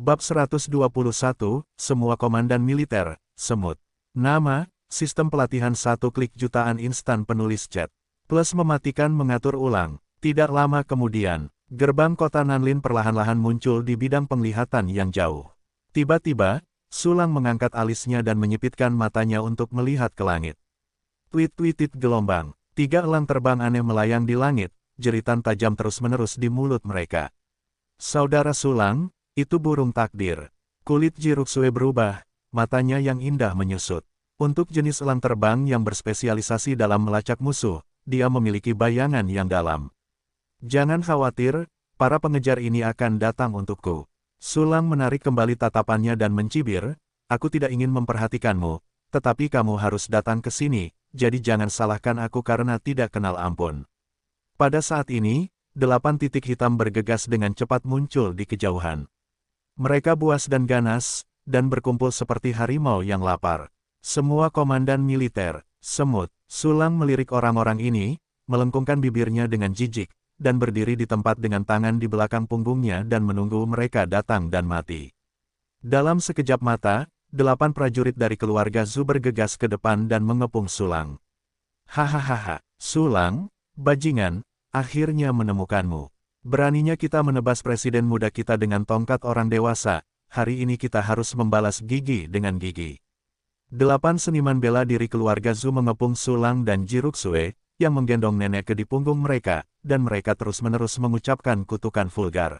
Bab 121, Semua Komandan Militer, Semut. Nama, Sistem Pelatihan 1 Klik Jutaan Instan Penulis Chat. Plus mematikan mengatur ulang. Tidak lama kemudian, gerbang kota Nanlin perlahan-lahan muncul di bidang penglihatan yang jauh. Tiba-tiba, Sulang mengangkat alisnya dan menyipitkan matanya untuk melihat ke langit. Tweet-tweetit gelombang. 3 elang terbang aneh melayang di langit, jeritan tajam terus-menerus di mulut mereka. Saudara Sulang, itu burung takdir. Kulit Jiruksue berubah, matanya yang indah menyusut. Untuk jenis elang terbang yang berspesialisasi dalam melacak musuh, dia memiliki bayangan yang dalam. Jangan khawatir, para pengejar ini akan datang untukku. Sulang menarik kembali tatapannya dan mencibir, aku tidak ingin memperhatikanmu, tetapi kamu harus datang ke sini, jadi jangan salahkan aku karena tidak kenal ampun. Pada saat ini, 8 titik hitam bergegas dengan cepat muncul di kejauhan. Mereka buas dan ganas, dan berkumpul seperti harimau yang lapar. Semua komandan militer, semut. Sulang melirik orang-orang ini, melengkungkan bibirnya dengan jijik, dan berdiri di tempat dengan tangan di belakang punggungnya dan menunggu mereka datang dan mati. Dalam sekejap mata, 8 prajurit dari keluarga Zhu bergegas ke depan dan mengepung Sulang. Hahaha, Sulang, bajingan, akhirnya menemukanmu. Beraninya kita menebas presiden muda kita dengan tongkat orang dewasa, hari ini kita harus membalas gigi dengan gigi. 8 seniman bela diri keluarga Zhu mengepung Sulang dan Jiruksue, yang menggendong nenek di punggung mereka, dan mereka terus-menerus mengucapkan kutukan vulgar.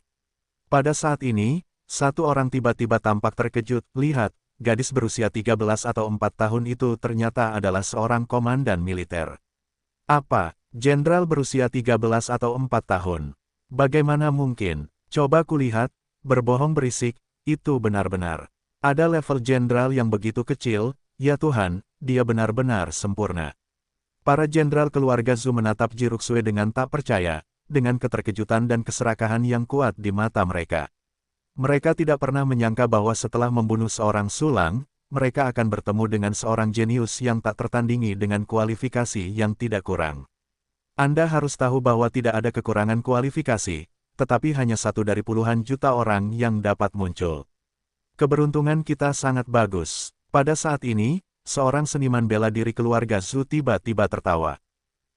Pada saat ini, satu orang tiba-tiba tampak terkejut, lihat, gadis berusia 13 atau 4 tahun itu ternyata adalah seorang komandan militer. Apa, jenderal berusia 13 atau 4 tahun? Bagaimana mungkin? Coba kulihat, berbohong berisik, itu benar-benar. Ada level jenderal yang begitu kecil, ya Tuhan, dia benar-benar sempurna. Para jenderal keluarga Zhu menatap Jiruksue dengan tak percaya, dengan keterkejutan dan keserakahan yang kuat di mata mereka. Mereka tidak pernah menyangka bahwa setelah membunuh seorang Sulang, mereka akan bertemu dengan seorang jenius yang tak tertandingi dengan kualifikasi yang tidak kurang. Anda harus tahu bahwa tidak ada kekurangan kualifikasi, tetapi hanya satu dari puluhan juta orang yang dapat muncul. Keberuntungan kita sangat bagus. Pada saat ini, seorang seniman bela diri keluarga Zhu tiba-tiba tertawa.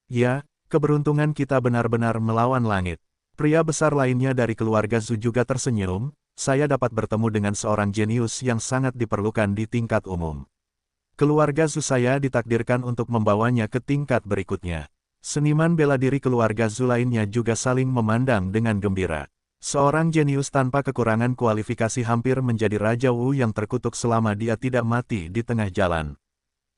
Ya, keberuntungan kita benar-benar melawan langit. Pria besar lainnya dari keluarga Zhu juga tersenyum, saya dapat bertemu dengan seorang jenius yang sangat diperlukan di tingkat umum. Keluarga Zhu saya ditakdirkan untuk membawanya ke tingkat berikutnya. Seniman bela diri keluarga Zhu lainnya juga saling memandang dengan gembira. Seorang jenius tanpa kekurangan kualifikasi hampir menjadi Raja Wu yang terkutuk selama dia tidak mati di tengah jalan.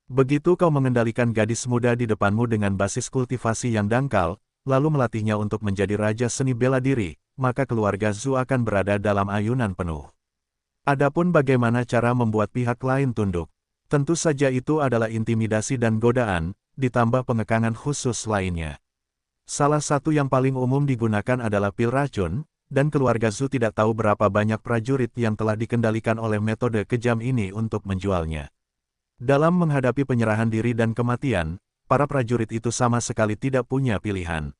Begitu kau mengendalikan gadis muda di depanmu dengan basis kultivasi yang dangkal, lalu melatihnya untuk menjadi Raja Seni Bela Diri, maka keluarga Zhu akan berada dalam ayunan penuh. Adapun bagaimana cara membuat pihak lain tunduk, tentu saja itu adalah intimidasi dan godaan, ditambah pengekangan khusus lainnya. Salah satu yang paling umum digunakan adalah pil racun, dan keluarga Zhu tidak tahu berapa banyak prajurit yang telah dikendalikan oleh metode kejam ini untuk menjualnya. Dalam menghadapi penyerahan diri dan kematian, para prajurit itu sama sekali tidak punya pilihan.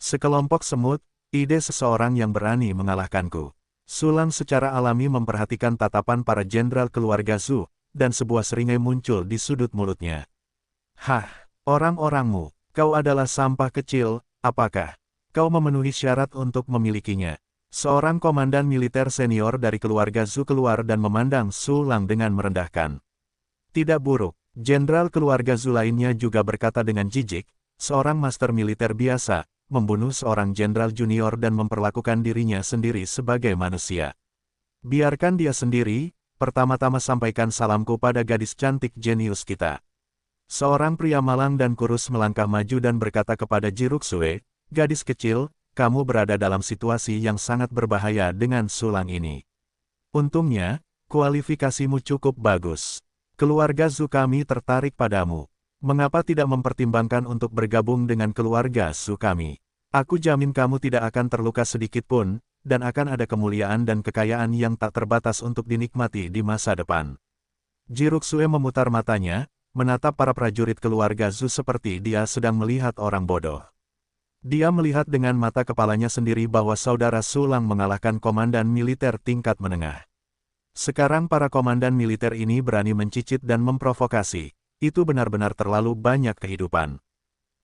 Sekelompok semut, ide seseorang yang berani mengalahkanku. Sulang secara alami memperhatikan tatapan para jenderal keluarga Zhu, dan sebuah seringai muncul di sudut mulutnya. Hah, orang-orangmu, kau adalah sampah kecil, apakah kau memenuhi syarat untuk memilikinya? Seorang komandan militer senior dari keluarga Zhu keluar dan memandang Sulang dengan merendahkan. Tidak buruk, jenderal keluarga Zhu lainnya juga berkata dengan jijik, seorang master militer biasa, membunuh seorang jenderal junior dan memperlakukan dirinya sendiri sebagai manusia. Biarkan dia sendiri, pertama-tama sampaikan salamku pada gadis cantik jenius kita. Seorang pria malang dan kurus melangkah maju dan berkata kepada Jiruksue, gadis kecil, kamu berada dalam situasi yang sangat berbahaya dengan Sulang ini. Untungnya, kualifikasimu cukup bagus. Keluarga Zhu kami tertarik padamu. Mengapa tidak mempertimbangkan untuk bergabung dengan keluarga Zhu kami? Aku jamin kamu tidak akan terluka sedikit pun, dan akan ada kemuliaan dan kekayaan yang tak terbatas untuk dinikmati di masa depan. Jiruksue memutar matanya, menatap para prajurit keluarga Zhu seperti dia sedang melihat orang bodoh. Dia melihat dengan mata kepalanya sendiri bahwa saudara Sulang mengalahkan komandan militer tingkat menengah. Sekarang para komandan militer ini berani mencicit dan memprovokasi. Itu benar-benar terlalu banyak kehidupan.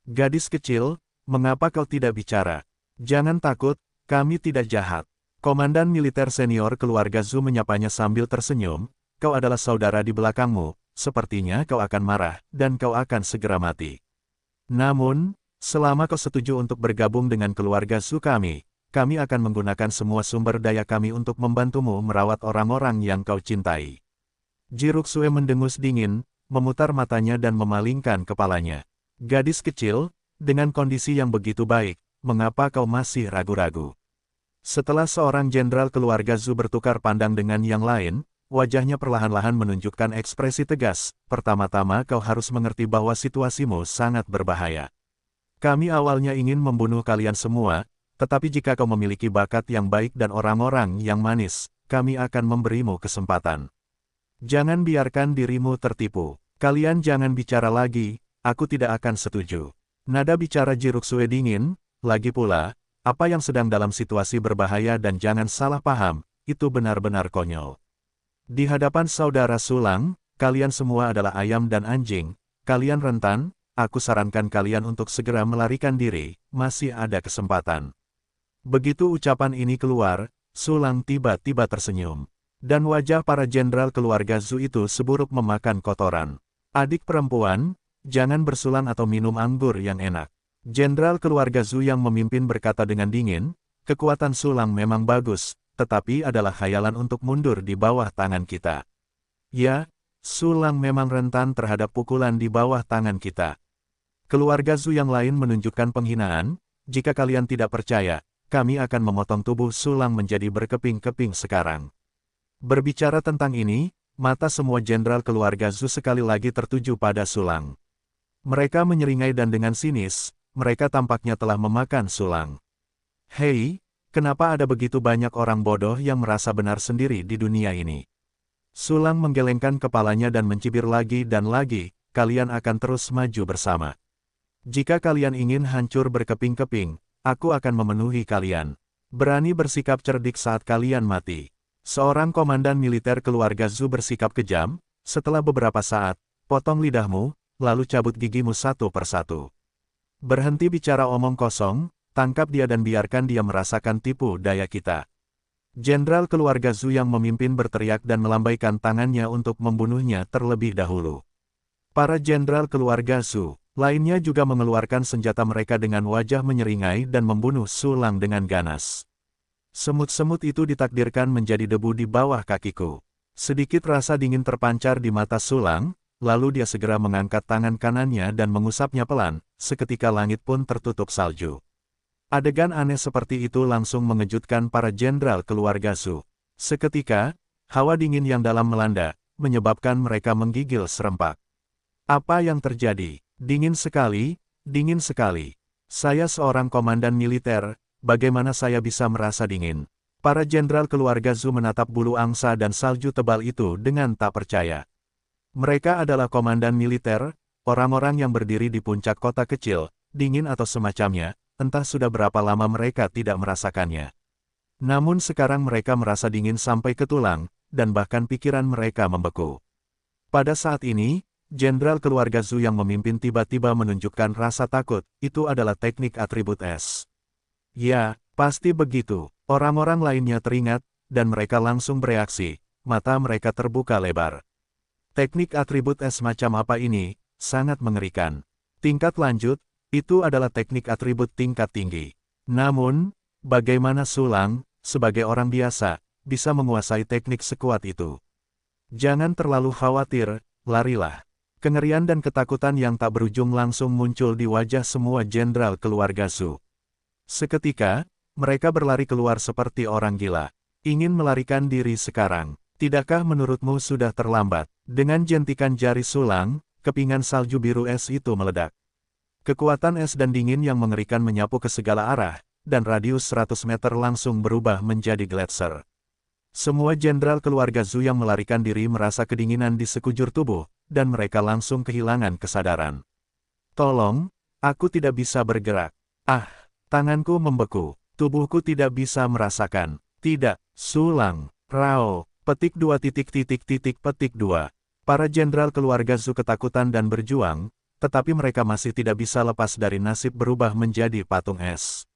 Gadis kecil, mengapa kau tidak bicara? Jangan takut, kami tidak jahat. Komandan militer senior keluarga Zhu menyapanya sambil tersenyum. Kau adalah saudara di belakangmu, sepertinya kau akan marah, dan kau akan segera mati. Namun, selama kau setuju untuk bergabung dengan keluarga Zhu kami akan menggunakan semua sumber daya kami untuk membantumu merawat orang-orang yang kau cintai. Jiruksue mendengus dingin, memutar matanya dan memalingkan kepalanya. Gadis kecil, dengan kondisi yang begitu baik, mengapa kau masih ragu-ragu? Setelah seorang jenderal keluarga Zhu bertukar pandang dengan yang lain, wajahnya perlahan-lahan menunjukkan ekspresi tegas. Pertama-tama kau harus mengerti bahwa situasimu sangat berbahaya. Kami awalnya ingin membunuh kalian semua, tetapi jika kau memiliki bakat yang baik dan orang-orang yang manis, kami akan memberimu kesempatan. Jangan biarkan dirimu tertipu. Kalian jangan bicara lagi, aku tidak akan setuju. Nada bicara Jiruksue dingin, lagi pula, apa yang sedang dalam situasi berbahaya dan jangan salah paham, itu benar-benar konyol. Di hadapan saudara Sulang, kalian semua adalah ayam dan anjing, kalian rentan, aku sarankan kalian untuk segera melarikan diri, masih ada kesempatan. Begitu ucapan ini keluar, Sulang tiba-tiba tersenyum. Dan wajah para jenderal keluarga Zhu itu seburuk memakan kotoran. Adik perempuan, jangan bersulang atau minum anggur yang enak. Jenderal keluarga Zhu yang memimpin berkata dengan dingin, kekuatan Sulang memang bagus, tetapi adalah khayalan untuk mundur di bawah tangan kita. Ya, Sulang memang rentan terhadap pukulan di bawah tangan kita. Keluarga Zhu yang lain menunjukkan penghinaan, jika kalian tidak percaya, kami akan memotong tubuh Sulang menjadi berkeping-keping sekarang. Berbicara tentang ini, mata semua jenderal keluarga Zhu sekali lagi tertuju pada Sulang. Mereka menyeringai dan dengan sinis, mereka tampaknya telah memakan Sulang. Hei, kenapa ada begitu banyak orang bodoh yang merasa benar sendiri di dunia ini? Sulang menggelengkan kepalanya dan mencibir lagi dan lagi, kalian akan terus maju bersama. Jika kalian ingin hancur berkeping-keping, aku akan memenuhi kalian. Berani bersikap cerdik saat kalian mati. Seorang komandan militer keluarga Zhu bersikap kejam, setelah beberapa saat, potong lidahmu, lalu cabut gigimu satu persatu. Berhenti bicara omong kosong, tangkap dia dan biarkan dia merasakan tipu daya kita. Jenderal keluarga Zhu yang memimpin berteriak dan melambaikan tangannya untuk membunuhnya terlebih dahulu. Para jenderal keluarga Zhu lainnya juga mengeluarkan senjata mereka dengan wajah menyeringai dan membunuh Sulang dengan ganas. Semut-semut itu ditakdirkan menjadi debu di bawah kakiku. Sedikit rasa dingin terpancar di mata Sulang, lalu dia segera mengangkat tangan kanannya dan mengusapnya pelan, seketika langit pun tertutup salju. Adegan aneh seperti itu langsung mengejutkan para jenderal keluarga Zhu. Seketika, hawa dingin yang dalam melanda, menyebabkan mereka menggigil serempak. Apa yang terjadi? Dingin sekali, dingin sekali. Saya seorang komandan militer, bagaimana saya bisa merasa dingin? Para jenderal keluarga Zhu menatap bulu angsa dan salju tebal itu dengan tak percaya. Mereka adalah komandan militer, orang-orang yang berdiri di puncak kota kecil, dingin atau semacamnya, entah sudah berapa lama mereka tidak merasakannya. Namun sekarang mereka merasa dingin sampai ke tulang, dan bahkan pikiran mereka membeku. Pada saat ini, jenderal keluarga Zhu yang memimpin tiba-tiba menunjukkan rasa takut, itu adalah teknik atribut es. Ya, pasti begitu. Orang-orang lainnya teringat, dan mereka langsung bereaksi, mata mereka terbuka lebar. Teknik atribut es macam apa ini, sangat mengerikan. Tingkat lanjut, itu adalah teknik atribut tingkat tinggi. Namun, bagaimana Sulang, sebagai orang biasa, bisa menguasai teknik sekuat itu? Jangan terlalu khawatir, larilah. Kengerian dan ketakutan yang tak berujung langsung muncul di wajah semua jenderal keluarga Zhu. Seketika, mereka berlari keluar seperti orang gila. Ingin melarikan diri sekarang. Tidakkah menurutmu sudah terlambat? Dengan jentikan jari Sulang, kepingan salju biru es itu meledak. Kekuatan es dan dingin yang mengerikan menyapu ke segala arah, dan radius 100 meter langsung berubah menjadi gletser. Semua jenderal keluarga Zhu yang melarikan diri merasa kedinginan di sekujur tubuh, dan mereka langsung kehilangan kesadaran. Tolong, aku tidak bisa bergerak. Ah, tanganku membeku. Tubuhku tidak bisa merasakan. Tidak, Sulang, Rao, Petik 2. Para jenderal keluarga Zhu ketakutan dan berjuang, tetapi mereka masih tidak bisa lepas dari nasib berubah menjadi patung es.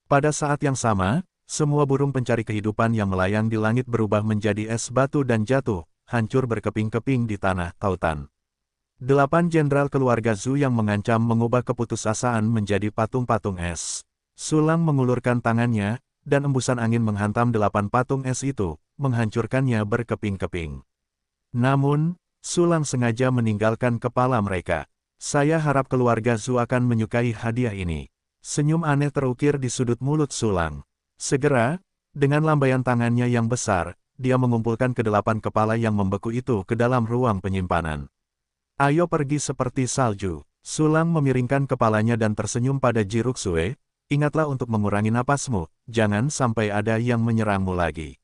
Pada saat yang sama, semua burung pencari kehidupan yang melayang di langit berubah menjadi es batu dan jatuh, hancur berkeping-keping di tanah tautan. 8 jenderal keluarga Zhu yang mengancam mengubah keputusasaan menjadi patung-patung es. Sulang mengulurkan tangannya, dan embusan angin menghantam 8 patung es itu, menghancurkannya berkeping-keping. Namun, Sulang sengaja meninggalkan kepala mereka. Saya harap keluarga Zhu akan menyukai hadiah ini. Senyum aneh terukir di sudut mulut Sulang. Segera, dengan lambaian tangannya yang besar, dia mengumpulkan ke-8 kepala yang membeku itu ke dalam ruang penyimpanan. Ayo pergi seperti salju. Sulang memiringkan kepalanya dan tersenyum pada Jiruksue. Ingatlah untuk mengurangi napasmu, jangan sampai ada yang menyerangmu lagi.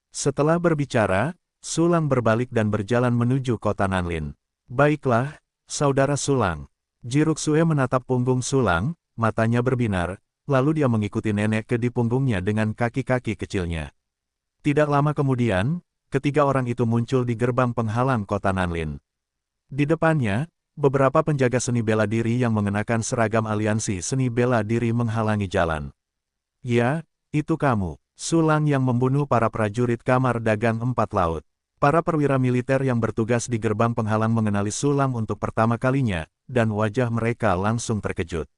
Setelah berbicara, Sulang berbalik dan berjalan menuju kota Nanlin. Baiklah, saudara Sulang. Jiruksue menatap punggung Sulang, matanya berbinar, lalu dia mengikuti nenek ke di punggungnya dengan kaki-kaki kecilnya. Tidak lama kemudian, ketiga orang itu muncul di gerbang penghalang kota Nanlin. Di depannya, beberapa penjaga seni bela diri yang mengenakan seragam aliansi seni bela diri menghalangi jalan. Ya, itu kamu, Sulang yang membunuh para prajurit kamar dagang 4 laut. Para perwira militer yang bertugas di gerbang penghalang mengenali Sulang untuk pertama kalinya, dan wajah mereka langsung terkejut.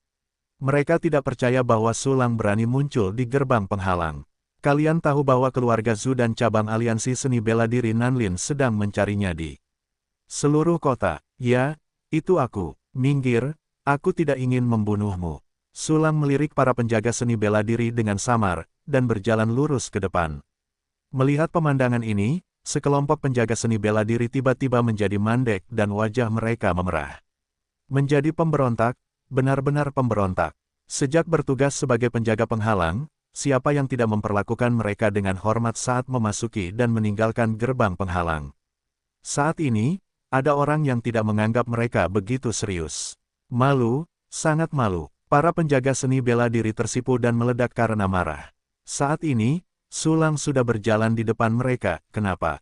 Mereka tidak percaya bahwa Sulang berani muncul di gerbang penghalang. Kalian tahu bahwa keluarga Zhu dan cabang aliansi seni bela diri Nanlin sedang mencarinya di seluruh kota. Ya, itu aku. Minggir, aku tidak ingin membunuhmu. Sulang melirik para penjaga seni bela diri dengan samar, dan berjalan lurus ke depan. Melihat pemandangan ini, sekelompok penjaga seni bela diri tiba-tiba menjadi mandek dan wajah mereka memerah. Menjadi pemberontak, benar-benar pemberontak. Sejak bertugas sebagai penjaga penghalang, siapa yang tidak memperlakukan mereka dengan hormat saat memasuki dan meninggalkan gerbang penghalang? Saat ini, ada orang yang tidak menganggap mereka begitu serius. Malu, sangat malu. Para penjaga seni bela diri tersipu dan meledak karena marah. Saat ini, Sulang sudah berjalan di depan mereka. Kenapa?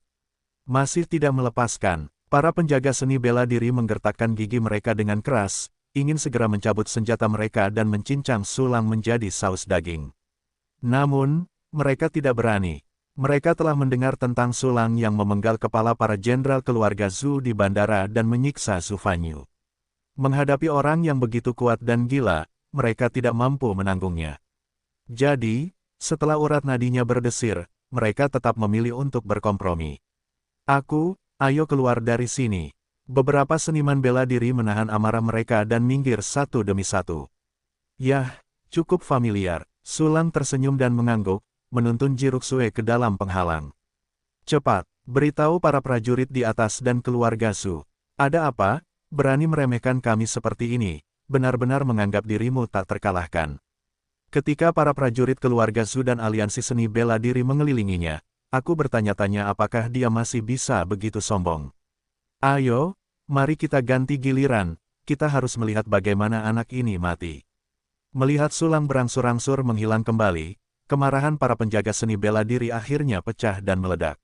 Masih tidak melepaskan. Para penjaga seni bela diri menggertakkan gigi mereka dengan keras, ingin segera mencabut senjata mereka dan mencincang Sulang menjadi saus daging. Namun, mereka tidak berani. Mereka telah mendengar tentang Sulang yang memenggal kepala para jenderal keluarga Zhu di bandara dan menyiksa Zhu Fanyu. Menghadapi orang yang begitu kuat dan gila, mereka tidak mampu menanggungnya. Jadi, setelah urat nadinya berdesir, mereka tetap memilih untuk berkompromi. Ayo keluar dari sini. Beberapa seniman bela diri menahan amarah mereka dan minggir satu demi satu. Yah, cukup familiar. Sulang tersenyum dan mengangguk, menuntun Jiruksue ke dalam penghalang. Cepat, beritahu para prajurit di atas dan keluarga Zhu. Ada apa? Berani meremehkan kami seperti ini, benar-benar menganggap dirimu tak terkalahkan. Ketika para prajurit keluarga Zhu dan aliansi seni bela diri mengelilinginya, aku bertanya-tanya apakah dia masih bisa begitu sombong. Ayo, mari kita ganti giliran, kita harus melihat bagaimana anak ini mati. Melihat Sulang berangsur-angsur menghilang kembali, kemarahan para penjaga seni bela diri akhirnya pecah dan meledak.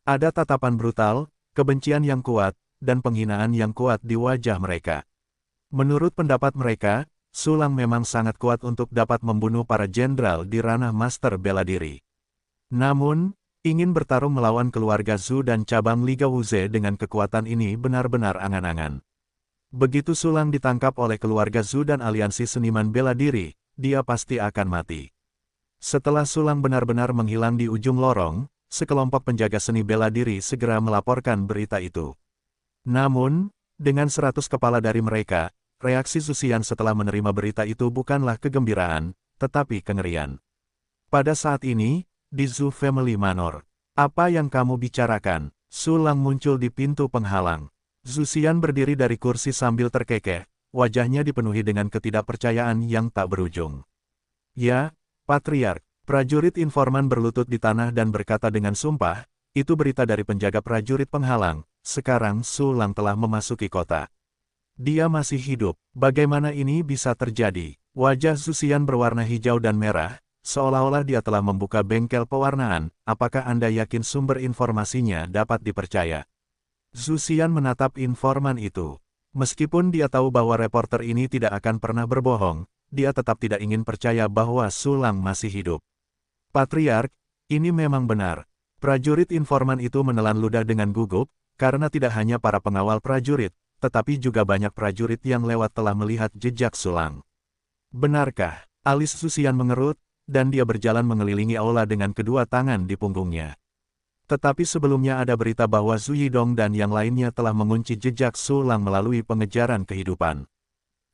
Ada tatapan brutal, kebencian yang kuat, dan penghinaan yang kuat di wajah mereka. Menurut pendapat mereka, Sulang memang sangat kuat untuk dapat membunuh para jenderal di ranah master bela diri. Namun, ingin bertarung melawan keluarga Zhu dan cabang Liga Wuze dengan kekuatan ini benar-benar angan-angan. Begitu Sulang ditangkap oleh keluarga Zhu dan aliansi seniman bela diri, dia pasti akan mati. Setelah Sulang benar-benar menghilang di ujung lorong, sekelompok penjaga seni bela diri segera melaporkan berita itu. Namun, dengan 100 kepala dari mereka, reaksi Zuxian setelah menerima berita itu bukanlah kegembiraan, tetapi kengerian. Pada saat ini, di Zhu Family Manor, apa yang kamu bicarakan? Sulang muncul di pintu penghalang. Zuxian berdiri dari kursi sambil terkekeh, wajahnya dipenuhi dengan ketidakpercayaan yang tak berujung. Ya, Patriark, prajurit informan berlutut di tanah dan berkata dengan sumpah, itu berita dari penjaga prajurit penghalang, sekarang Sulang telah memasuki kota. Dia masih hidup. Bagaimana ini bisa terjadi? Wajah Zuxian berwarna hijau dan merah, seolah-olah dia telah membuka bengkel pewarnaan. Apakah Anda yakin sumber informasinya dapat dipercaya? Zhu Xian menatap informan itu. Meskipun dia tahu bahwa reporter ini tidak akan pernah berbohong, dia tetap tidak ingin percaya bahwa Su Lang masih hidup. Patriark, ini memang benar. Prajurit informan itu menelan ludah dengan gugup, karena tidak hanya para pengawal prajurit, tetapi juga banyak prajurit yang lewat telah melihat jejak Su Lang. Benarkah? Alis Zhu Xian mengerut, dan dia berjalan mengelilingi aula dengan kedua tangan di punggungnya. Tetapi sebelumnya ada berita bahwa Zhu Yidong dan yang lainnya telah mengunci jejak Su Lang melalui pengejaran kehidupan.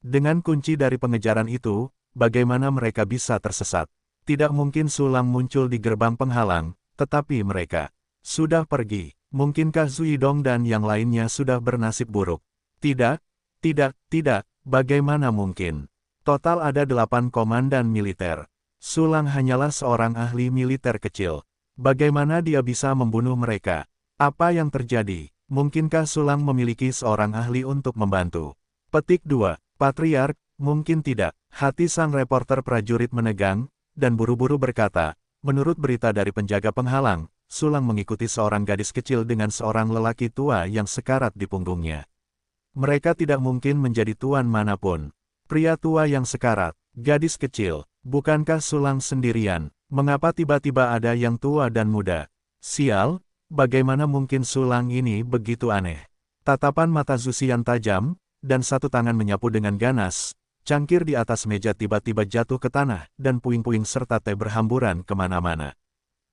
Dengan kunci dari pengejaran itu, bagaimana mereka bisa tersesat? Tidak mungkin Su Lang muncul di gerbang penghalang, tetapi mereka sudah pergi. Mungkinkah Zhu Yidong dan yang lainnya sudah bernasib buruk? Tidak, tidak, bagaimana mungkin? Total ada 8 komandan militer. Su Lang hanyalah seorang ahli militer kecil. Bagaimana dia bisa membunuh mereka? Apa yang terjadi? Mungkinkah Su Lang memiliki seorang ahli untuk membantu? Petik 2. Patriark, mungkin tidak. Hati sang reporter prajurit menegang, dan buru-buru berkata, menurut berita dari penjaga penghalang, Su Lang mengikuti seorang gadis kecil dengan seorang lelaki tua yang sekarat di punggungnya. Mereka tidak mungkin menjadi tuan manapun. Pria tua yang sekarat, gadis kecil, bukankah Su Lang sendirian? Mengapa tiba-tiba ada yang tua dan muda? Sial, bagaimana mungkin Su Lang ini begitu aneh? Tatapan mata Zhu Xian tajam, dan satu tangan menyapu dengan ganas. Cangkir di atas meja tiba-tiba jatuh ke tanah, dan puing-puing serta teh berhamburan kemana-mana.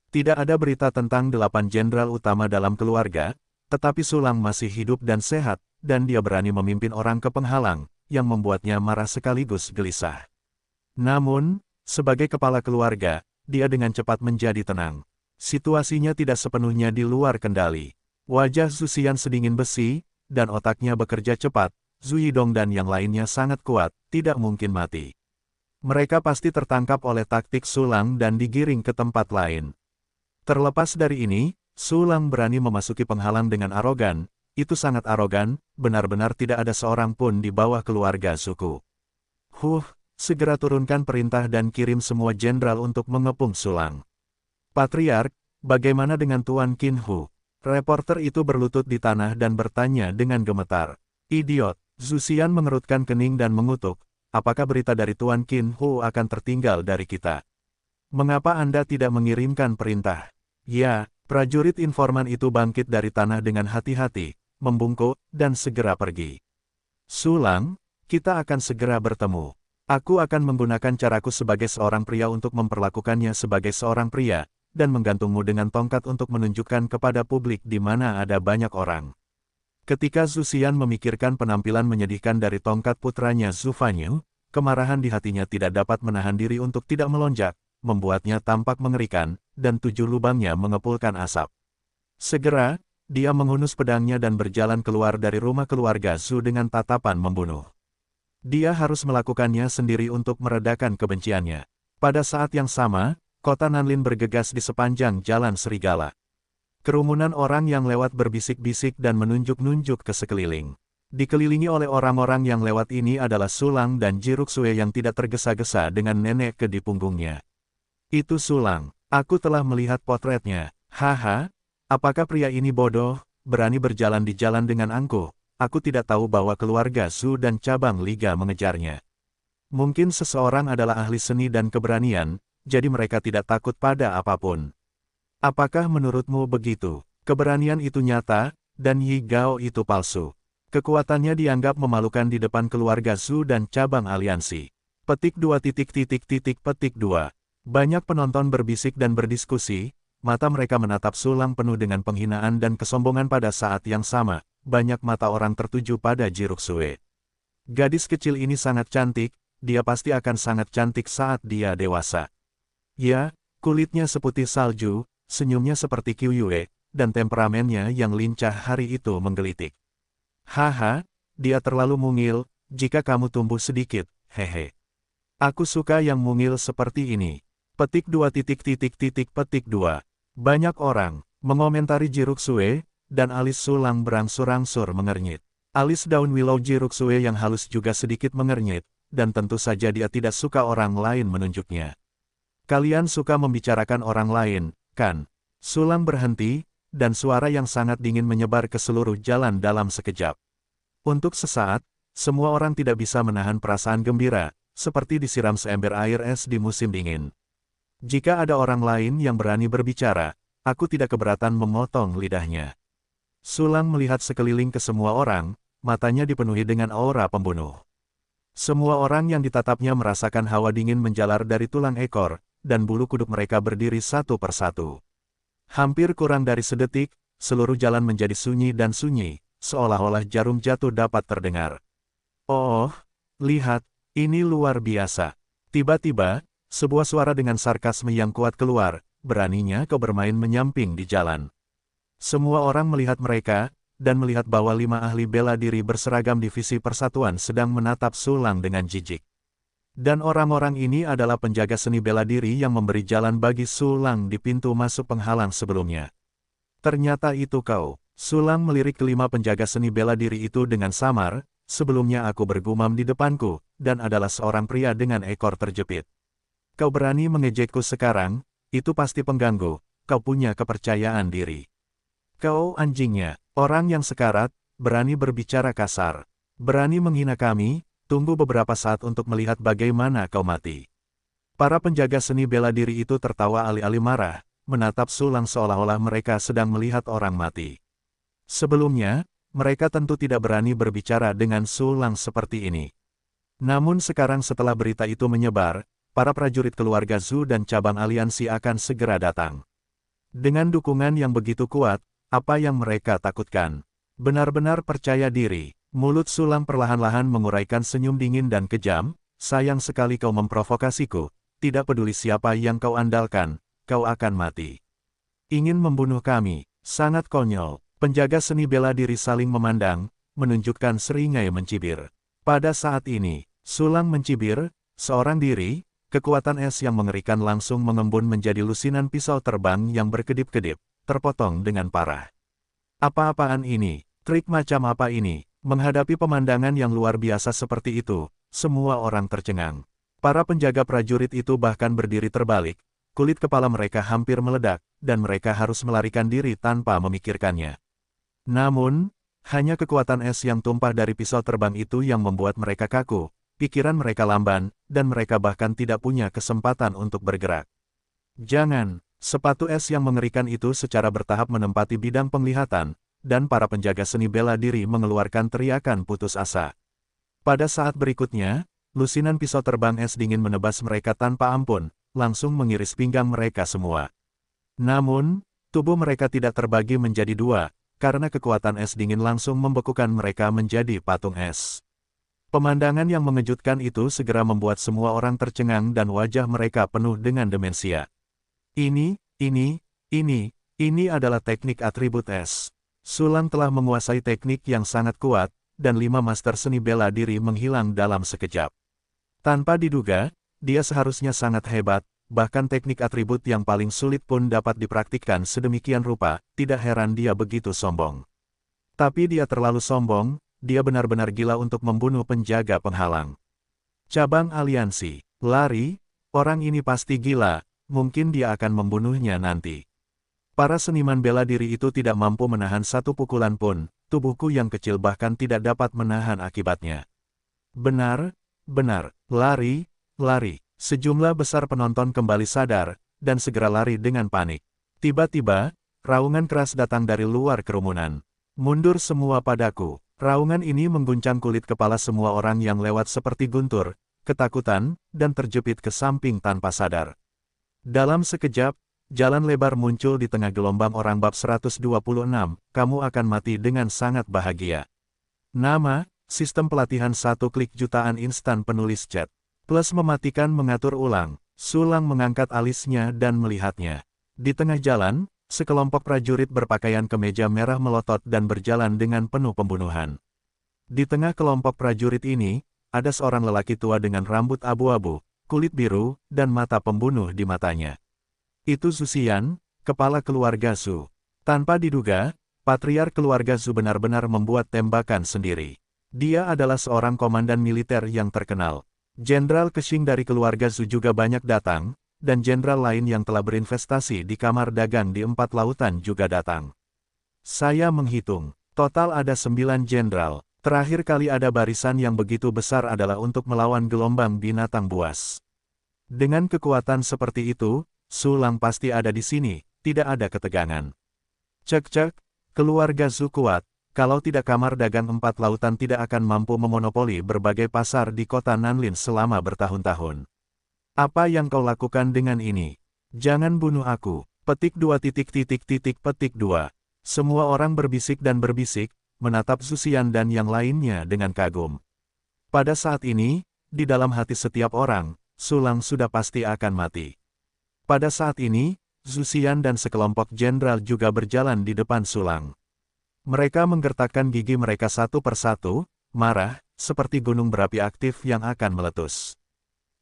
Tidak ada berita tentang 8 jenderal utama dalam keluarga, tetapi Su Lang masih hidup dan sehat, dan dia berani memimpin orang ke penghalang, yang membuatnya marah sekaligus gelisah. Namun, sebagai kepala keluarga, dia dengan cepat menjadi tenang. Situasinya tidak sepenuhnya di luar kendali. Wajah Zhu Xian sedingin besi, dan otaknya bekerja cepat. Zhu Yidong dan yang lainnya sangat kuat, tidak mungkin mati. Mereka pasti tertangkap oleh taktik Su Lang dan digiring ke tempat lain. Terlepas dari ini, Su Lang berani memasuki penghalang dengan arogan. Itu sangat arogan, benar-benar tidak ada seorang pun di bawah keluarga suku. Segera turunkan perintah dan kirim semua jenderal untuk mengepung Su Lang. Patriark, bagaimana dengan Tuan Qin Hu? Reporter itu berlutut di tanah dan bertanya dengan gemetar. Idiot, Zhu Xian mengerutkan kening dan mengutuk. Apakah berita dari Tuan Qin Hu akan tertinggal dari kita? Mengapa Anda tidak mengirimkan perintah? Ya, prajurit informan itu bangkit dari tanah dengan hati-hati, membungkuk, dan segera pergi. Su Lang, kita akan segera bertemu. Aku akan menggunakan caraku sebagai seorang pria untuk memperlakukannya sebagai seorang pria, dan menggantungmu dengan tongkat untuk menunjukkan kepada publik di mana ada banyak orang. Ketika Zhu Xian memikirkan penampilan menyedihkan dari tongkat putranya Zhu Fanyu, kemarahan di hatinya tidak dapat menahan diri untuk tidak melonjak, membuatnya tampak mengerikan, dan 7 lubangnya mengepulkan asap. Segera, dia menghunus pedangnya dan berjalan keluar dari rumah keluarga Zhu dengan tatapan membunuh. Dia harus melakukannya sendiri untuk meredakan kebenciannya. Pada saat yang sama, kota Nanlin bergegas di sepanjang jalan serigala. Kerumunan orang yang lewat berbisik-bisik dan menunjuk-nunjuk ke sekeliling. Dikelilingi oleh orang-orang yang lewat ini adalah Su Lang dan Ji Ruxue yang tidak tergesa-gesa dengan nenek ke di punggungnya. Itu Su Lang, aku telah melihat potretnya. Haha, apakah pria ini bodoh, berani berjalan di jalan dengan angkuh? Aku tidak tahu bahwa keluarga Zhu dan cabang Liga mengejarnya. Mungkin seseorang adalah ahli seni dan keberanian, jadi mereka tidak takut pada apapun. Apakah menurutmu begitu? Keberanian itu nyata, dan Yi Gao itu palsu. Kekuatannya dianggap memalukan di depan keluarga Zhu dan cabang aliansi. Petik 2. Petik 2. Banyak penonton berbisik dan berdiskusi, mata mereka menatap Su Lang penuh dengan penghinaan dan kesombongan pada saat yang sama. Banyak mata orang tertuju pada Ji Ruxue. Gadis kecil ini sangat cantik, dia pasti akan sangat cantik saat dia dewasa. Ya, kulitnya seputih salju, senyumnya seperti Qiu Yue, dan temperamennya yang lincah hari itu menggelitik. Haha, dia terlalu mungil, jika kamu tumbuh sedikit, hehe. Aku suka yang mungil seperti ini. Petik 2. Petik 2. Banyak orang mengomentari Ji Ruxue, dan alis Su Lang berangsur-angsur mengernyit. Alis daun willow Ji Ruxue yang halus juga sedikit mengernyit, dan tentu saja dia tidak suka orang lain menunjuknya. Kalian suka membicarakan orang lain, kan? Sulang berhenti, dan suara yang sangat dingin menyebar ke seluruh jalan dalam sekejap. Untuk sesaat, semua orang tidak bisa menahan perasaan gembira, seperti disiram seember air es di musim dingin. Jika ada orang lain yang berani berbicara, aku tidak keberatan memotong lidahnya. Sulang melihat sekeliling ke semua orang, matanya dipenuhi dengan aura pembunuh. Semua orang yang ditatapnya merasakan hawa dingin menjalar dari tulang ekor, dan bulu kuduk mereka berdiri satu persatu. Hampir kurang dari sedetik, seluruh jalan menjadi sunyi dan sunyi, seolah-olah jarum jatuh dapat terdengar. Oh, lihat, ini luar biasa. Tiba-tiba, sebuah suara dengan sarkasme yang kuat keluar, beraninya kau bermain menyamping di jalan. Semua orang melihat mereka, dan melihat bahwa 5 ahli bela diri berseragam divisi persatuan sedang menatap Sulang dengan jijik. Dan orang-orang ini adalah penjaga seni bela diri yang memberi jalan bagi Sulang di pintu masuk penghalang sebelumnya. Ternyata itu kau. Sulang melirik kelima penjaga seni bela diri itu dengan samar, sebelumnya aku bergumam di depanku, dan adalah seorang pria dengan ekor terjepit. Kau berani mengejekku sekarang, itu pasti pengganggu, kau punya kepercayaan diri. Kau anjingnya, orang yang sekarat, berani berbicara kasar, berani menghina kami. Tunggu beberapa saat untuk melihat bagaimana kau mati. Para penjaga seni bela diri itu tertawa alih-alih marah, menatap Sulang seolah-olah mereka sedang melihat orang mati. Sebelumnya, mereka tentu tidak berani berbicara dengan Sulang seperti ini. Namun sekarang setelah berita itu menyebar, para prajurit keluarga Zhu dan cabang aliansi akan segera datang. Dengan dukungan yang begitu kuat, apa yang mereka takutkan? Benar-benar percaya diri. Mulut Sulang perlahan-lahan menguraikan senyum dingin dan kejam, sayang sekali kau memprovokasiku, tidak peduli siapa yang kau andalkan, kau akan mati. Ingin membunuh kami, sangat konyol. Penjaga seni bela diri saling memandang, menunjukkan seringai mencibir. Pada saat ini, Sulang mencibir, seorang diri, kekuatan es yang mengerikan langsung mengembun menjadi lusinan pisau terbang yang berkedip-kedip, terpotong dengan parah. Apa-apaan ini? Trik macam apa ini? Menghadapi pemandangan yang luar biasa seperti itu, semua orang tercengang. Para penjaga prajurit itu bahkan berdiri terbalik, kulit kepala mereka hampir meledak, dan mereka harus melarikan diri tanpa memikirkannya. Namun, hanya kekuatan es yang tumpah dari pisau terbang itu yang membuat mereka kaku, pikiran mereka lamban, dan mereka bahkan tidak punya kesempatan untuk bergerak. Jangan, sepatu es yang mengerikan itu secara bertahap menempati bidang penglihatan, dan para penjaga seni bela diri mengeluarkan teriakan putus asa. Pada saat berikutnya, lusinan pisau terbang es dingin menebas mereka tanpa ampun, langsung mengiris pinggang mereka semua. Namun, tubuh mereka tidak terbagi menjadi dua, karena kekuatan es dingin langsung membekukan mereka menjadi patung es. Pemandangan yang mengejutkan itu segera membuat semua orang tercengang dan wajah mereka penuh dengan demensia. Ini adalah teknik atribut es. Sulang telah menguasai teknik yang sangat kuat, dan 5 master seni bela diri menghilang dalam sekejap. Tanpa diduga, dia seharusnya sangat hebat, bahkan teknik atribut yang paling sulit pun dapat dipraktikkan sedemikian rupa, tidak heran dia begitu sombong. Tapi dia terlalu sombong, dia benar-benar gila untuk membunuh penjaga penghalang. Cabang aliansi, lari, orang ini pasti gila, mungkin dia akan membunuhnya nanti. Para seniman bela diri itu tidak mampu menahan satu pukulan pun, tubuhku yang kecil bahkan tidak dapat menahan akibatnya. Benar, lari. Sejumlah besar penonton kembali sadar, dan segera lari dengan panik. Tiba-tiba, raungan keras datang dari luar kerumunan. Mundur semua padaku. Raungan ini mengguncang kulit kepala semua orang yang lewat seperti guntur, ketakutan, dan terjepit ke samping tanpa sadar. Dalam sekejap, jalan lebar muncul di tengah gelombang orang bab 126, kamu akan mati dengan sangat bahagia. Nama, sistem pelatihan 1 klik jutaan instan penulis chat. Plus mematikan mengatur ulang, Sulang mengangkat alisnya dan melihatnya. Di tengah jalan, sekelompok prajurit berpakaian kemeja merah melotot dan berjalan dengan penuh pembunuhan. Di tengah kelompok prajurit ini, ada seorang lelaki tua dengan rambut abu-abu, kulit biru, dan mata pembunuh di matanya. Itu Zhu Xian, kepala keluarga Zhu. Tanpa diduga, patriark keluarga Zhu benar-benar membuat tembakan sendiri. Dia adalah seorang komandan militer yang terkenal. Jenderal Kexing dari keluarga Zhu juga banyak datang, dan jenderal lain yang telah berinvestasi di kamar dagang di 4 lautan juga datang. Saya menghitung, total ada 9 jenderal. Terakhir kali ada barisan yang begitu besar adalah untuk melawan gelombang binatang buas. Dengan kekuatan seperti itu, Su Lang pasti ada di sini, tidak ada ketegangan. Cek-cek, keluarga Zhu kuat, kalau tidak kamar dagang 4 lautan tidak akan mampu memonopoli berbagai pasar di kota Nanlin selama bertahun-tahun. Apa yang kau lakukan dengan ini? Jangan bunuh aku. Petik 2 petik 2. Semua orang berbisik dan berbisik, menatap Zuxian dan yang lainnya dengan kagum. Pada saat ini, di dalam hati setiap orang, Su Lang sudah pasti akan mati. Pada saat ini, Zuxian dan sekelompok jenderal juga berjalan di depan Su Lang. Mereka menggertakkan gigi mereka satu persatu, marah, seperti gunung berapi aktif yang akan meletus.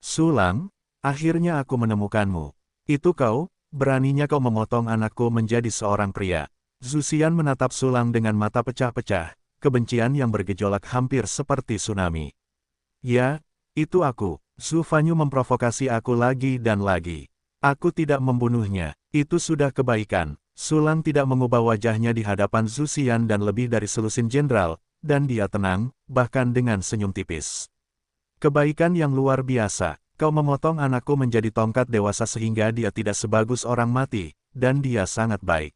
Su Lang, akhirnya aku menemukanmu. Itu kau, beraninya kau memotong anakku menjadi seorang pria. Zuxian menatap Su Lang dengan mata pecah-pecah, kebencian yang bergejolak hampir seperti tsunami. Ya, itu aku. Zhu Fanyu memprovokasi aku lagi dan lagi. Aku tidak membunuhnya, itu sudah kebaikan. Su Lang tidak mengubah wajahnya di hadapan Zuxian dan lebih dari selusin jenderal, dan dia tenang, bahkan dengan senyum tipis. Kebaikan yang luar biasa, kau memotong anakku menjadi tongkat dewasa sehingga dia tidak sebagus orang mati, dan dia sangat baik.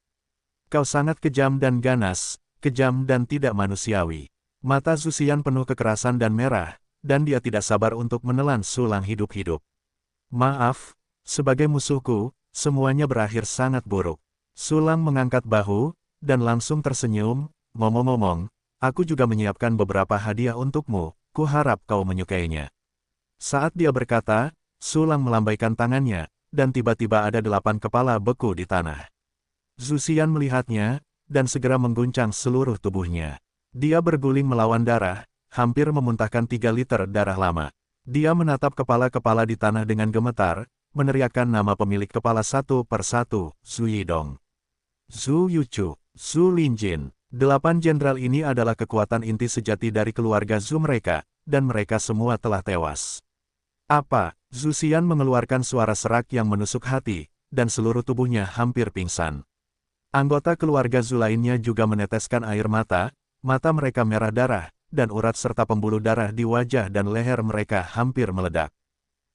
Kau sangat kejam dan ganas, kejam dan tidak manusiawi. Mata Zuxian penuh kekerasan dan merah, dan dia tidak sabar untuk menelan Su Lang hidup-hidup. Maaf, sebagai musuhku, semuanya berakhir sangat buruk. Su Lang mengangkat bahu, dan langsung tersenyum, ngomong-ngomong, aku juga menyiapkan beberapa hadiah untukmu, kuharap kau menyukainya. Saat dia berkata, Su Lang melambaikan tangannya, dan tiba-tiba ada 8 kepala beku di tanah. Zuxian melihatnya, dan segera mengguncang seluruh tubuhnya. Dia berguling melawan darah, hampir memuntahkan 3 liter darah lama. Dia menatap kepala-kepala di tanah dengan gemetar, meneriakkan nama pemilik kepala satu persatu, Zhu Yidong, Zhu Yuchu, Zhu Linjin. 8 jenderal ini adalah kekuatan inti sejati dari keluarga Zhu mereka, dan mereka semua telah tewas. Apa? Zuxian mengeluarkan suara serak yang menusuk hati, dan seluruh tubuhnya hampir pingsan. Anggota keluarga Zhu lainnya juga meneteskan air mata, mata mereka merah darah, dan urat serta pembuluh darah di wajah dan leher mereka hampir meledak.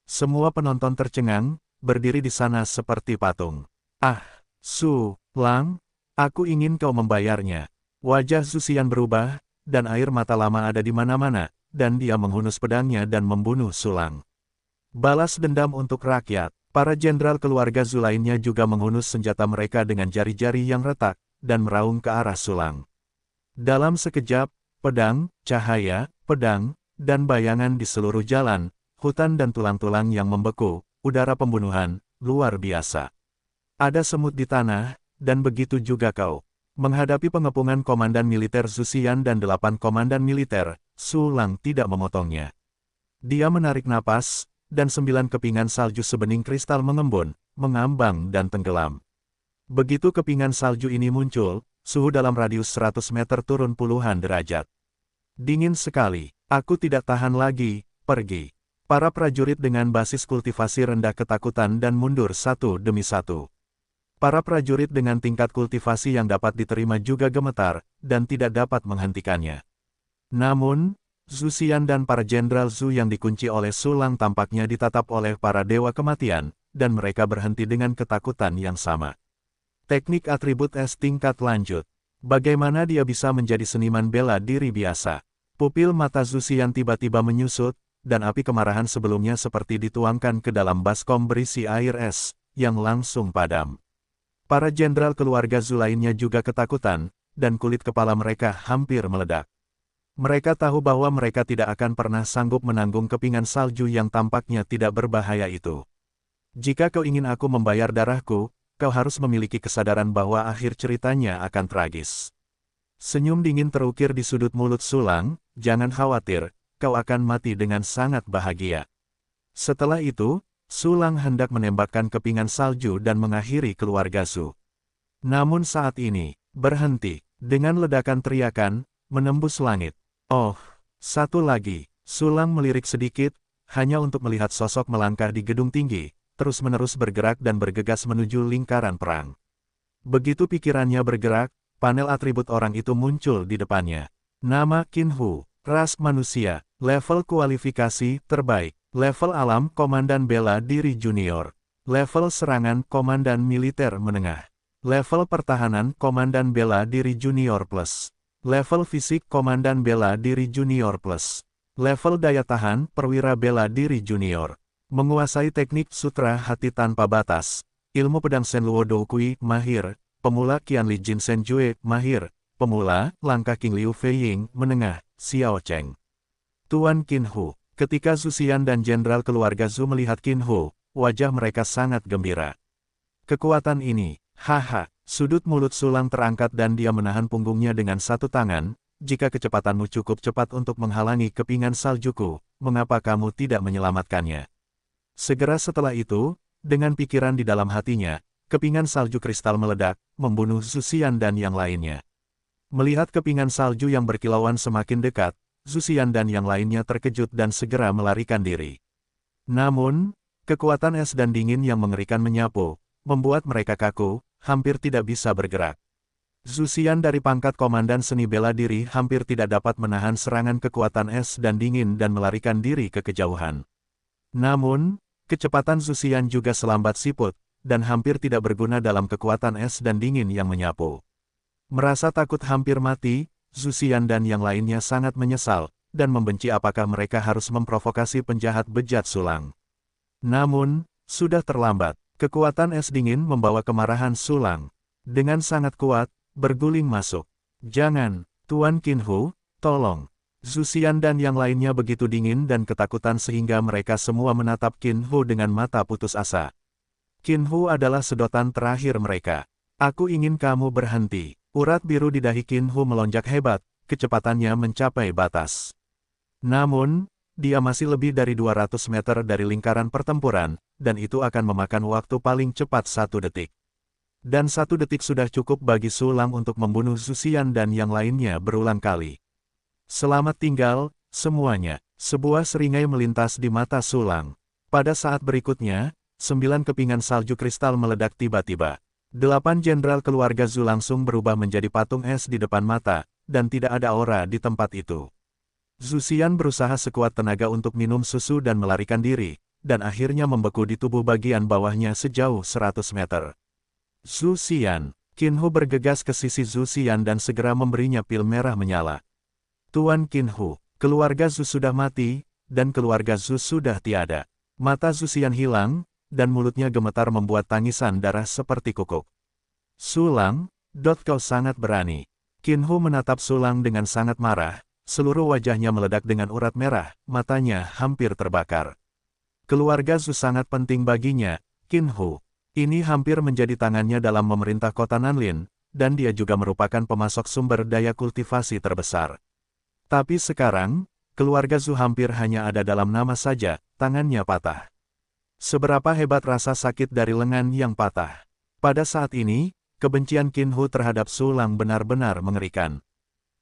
Semua penonton tercengang, berdiri di sana seperti patung. Ah, Su Lang, aku ingin kau membayarnya. Wajah Zuxian berubah, dan air mata lama ada di mana-mana, dan dia menghunus pedangnya dan membunuh Su Lang. Balas dendam untuk rakyat. Para jenderal keluarga Zhu lainnya juga menghunus senjata mereka dengan jari-jari yang retak, dan meraung ke arah Su Lang. Dalam sekejap, pedang, cahaya, pedang, dan bayangan di seluruh jalan, hutan dan tulang-tulang yang membeku, udara pembunuhan, luar biasa. Ada semut di tanah, dan begitu juga kau. Menghadapi pengepungan komandan militer Zuxian dan 8 komandan militer, Su Lang tidak memotongnya. Dia menarik napas, dan 9 kepingan salju sebening kristal mengembun, mengambang dan tenggelam. Begitu kepingan salju ini muncul, suhu dalam radius 100 meter turun puluhan derajat. Dingin sekali, aku tidak tahan lagi, pergi. Para prajurit dengan basis kultivasi rendah ketakutan dan mundur satu demi satu. Para prajurit dengan tingkat kultivasi yang dapat diterima juga gemetar, dan tidak dapat menghentikannya. Namun, Zuxian dan para jenderal Zhu yang dikunci oleh Su Lang tampaknya ditatap oleh para dewa kematian, dan mereka berhenti dengan ketakutan yang sama. Teknik atribut S tingkat lanjut. Bagaimana dia bisa menjadi seniman bela diri biasa? Pupil mata Zuxian tiba-tiba menyusut, dan api kemarahan sebelumnya seperti dituangkan ke dalam baskom berisi air es, yang langsung padam. Para jenderal keluarga Zhu lainnya juga ketakutan, dan kulit kepala mereka hampir meledak. Mereka tahu bahwa mereka tidak akan pernah sanggup menanggung kepingan salju yang tampaknya tidak berbahaya itu. Jika kau ingin aku membayar darahku, kau harus memiliki kesadaran bahwa akhir ceritanya akan tragis. Senyum dingin terukir di sudut mulut Su Lang, jangan khawatir, kau akan mati dengan sangat bahagia. Setelah itu, Su Lang hendak menembakkan kepingan salju dan mengakhiri keluarga Zhu. Namun saat ini, berhenti, dengan ledakan teriakan, menembus langit. Oh, satu lagi, Su Lang melirik sedikit, hanya untuk melihat sosok melangkah di gedung tinggi, terus-menerus bergerak dan bergegas menuju lingkaran perang. Begitu pikirannya bergerak, panel atribut orang itu muncul di depannya. Nama Qin Hu, ras manusia, level kualifikasi terbaik, level alam komandan bela diri junior, level serangan komandan militer menengah, level pertahanan komandan bela diri junior plus, level fisik komandan bela diri junior plus, level daya tahan perwira bela diri junior, menguasai teknik sutra hati tanpa batas, ilmu pedang Shenluo Doukui mahir, pemula Qianli Jin Senjue mahir, pemula langkah King Liu Feiying menengah, Xiao Cheng. Tuan Qin Hu. Ketika Zhu Xian dan jenderal keluarga Zhu melihat Qin Hu, wajah mereka sangat gembira. Kekuatan ini, haha, sudut mulut Sulang terangkat dan dia menahan punggungnya dengan satu tangan. Jika kecepatanmu cukup cepat untuk menghalangi kepingan saljuku, mengapa kamu tidak menyelamatkannya? Segera setelah itu, dengan pikiran di dalam hatinya, kepingan salju kristal meledak, membunuh Zhu Xian dan yang lainnya. Melihat kepingan salju yang berkilauan semakin dekat, Zhu Xian dan yang lainnya terkejut dan segera melarikan diri. Namun, kekuatan es dan dingin yang mengerikan menyapu, membuat mereka kaku, hampir tidak bisa bergerak. Zhu Xian dari pangkat komandan seni bela diri hampir tidak dapat menahan serangan kekuatan es dan dingin dan melarikan diri ke kejauhan. Namun, kecepatan Zhu Xian juga selambat siput, dan hampir tidak berguna dalam kekuatan es dan dingin yang menyapu. Merasa takut hampir mati, Zhu Xian dan yang lainnya sangat menyesal, dan membenci apakah mereka harus memprovokasi penjahat bejat Sulang. Namun, sudah terlambat. Kekuatan es dingin membawa kemarahan Sulang. Dengan sangat kuat, berguling masuk. Jangan, Tuan Qin Hu, tolong. Zhu Xian dan yang lainnya begitu dingin dan ketakutan sehingga mereka semua menatap Qin Hu dengan mata putus asa. Qin Hu adalah sedotan terakhir mereka. Aku ingin kamu berhenti. Urat biru di dahi Qin Hu melonjak hebat, kecepatannya mencapai batas. Namun, dia masih lebih dari 200 meter dari lingkaran pertempuran, dan itu akan memakan waktu paling cepat 1 detik. Dan 1 detik sudah cukup bagi Sulang untuk membunuh Zhu Xian dan yang lainnya berulang kali. Selamat tinggal, semuanya. Sebuah seringai melintas di mata Sulang. Pada saat berikutnya, 9 kepingan salju kristal meledak tiba-tiba. 8 jenderal keluarga Zhu langsung berubah menjadi patung es di depan mata, dan tidak ada aura di tempat itu. Zhu Xian berusaha sekuat tenaga untuk minum susu dan melarikan diri, dan akhirnya membeku di tubuh bagian bawahnya sejauh 100 meter. Zhu Xian, Qin Hu bergegas ke sisi Zhu Xian dan segera memberinya pil merah menyala. Tuan Qin Hu, keluarga Zhu sudah mati, dan keluarga Zhu sudah tiada. Mata Zhu Xian hilang, dan mulutnya gemetar membuat tangisan darah seperti kukuk. Sulang, kau sangat berani. Qin Hu menatap Sulang dengan sangat marah, seluruh wajahnya meledak dengan urat merah, matanya hampir terbakar. Keluarga Zhu sangat penting baginya, Qin Hu. Ini hampir menjadi tangannya dalam memerintah kota Nanlin, dan dia juga merupakan pemasok sumber daya kultivasi terbesar. Tapi sekarang, keluarga Zhu hampir hanya ada dalam nama saja, tangannya patah. Seberapa hebat rasa sakit dari lengan yang patah. Pada saat ini, kebencian Qin Hu terhadap Sulang benar-benar mengerikan.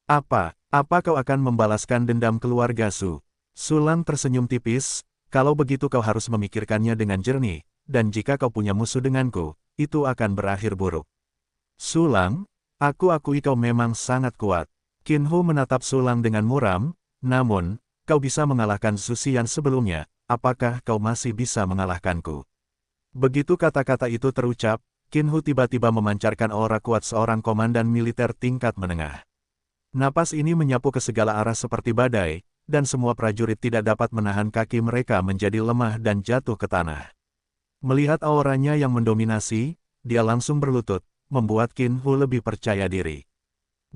Apa kau akan membalaskan dendam keluarga Zhu? Sulang tersenyum tipis, kalau begitu kau harus memikirkannya dengan jernih, dan jika kau punya musuh denganku, itu akan berakhir buruk. Sulang, aku akui kau memang sangat kuat. Qin Hu menatap Sulang dengan muram, namun, kau bisa mengalahkan Zhu Xian sebelumnya. Apakah kau masih bisa mengalahkanku? Begitu kata-kata itu terucap, Qin Hu tiba-tiba memancarkan aura kuat seorang komandan militer tingkat menengah. Napas ini menyapu ke segala arah seperti badai, dan semua prajurit tidak dapat menahan kaki mereka menjadi lemah dan jatuh ke tanah. Melihat auranya yang mendominasi, dia langsung berlutut, membuat Qin Hu lebih percaya diri.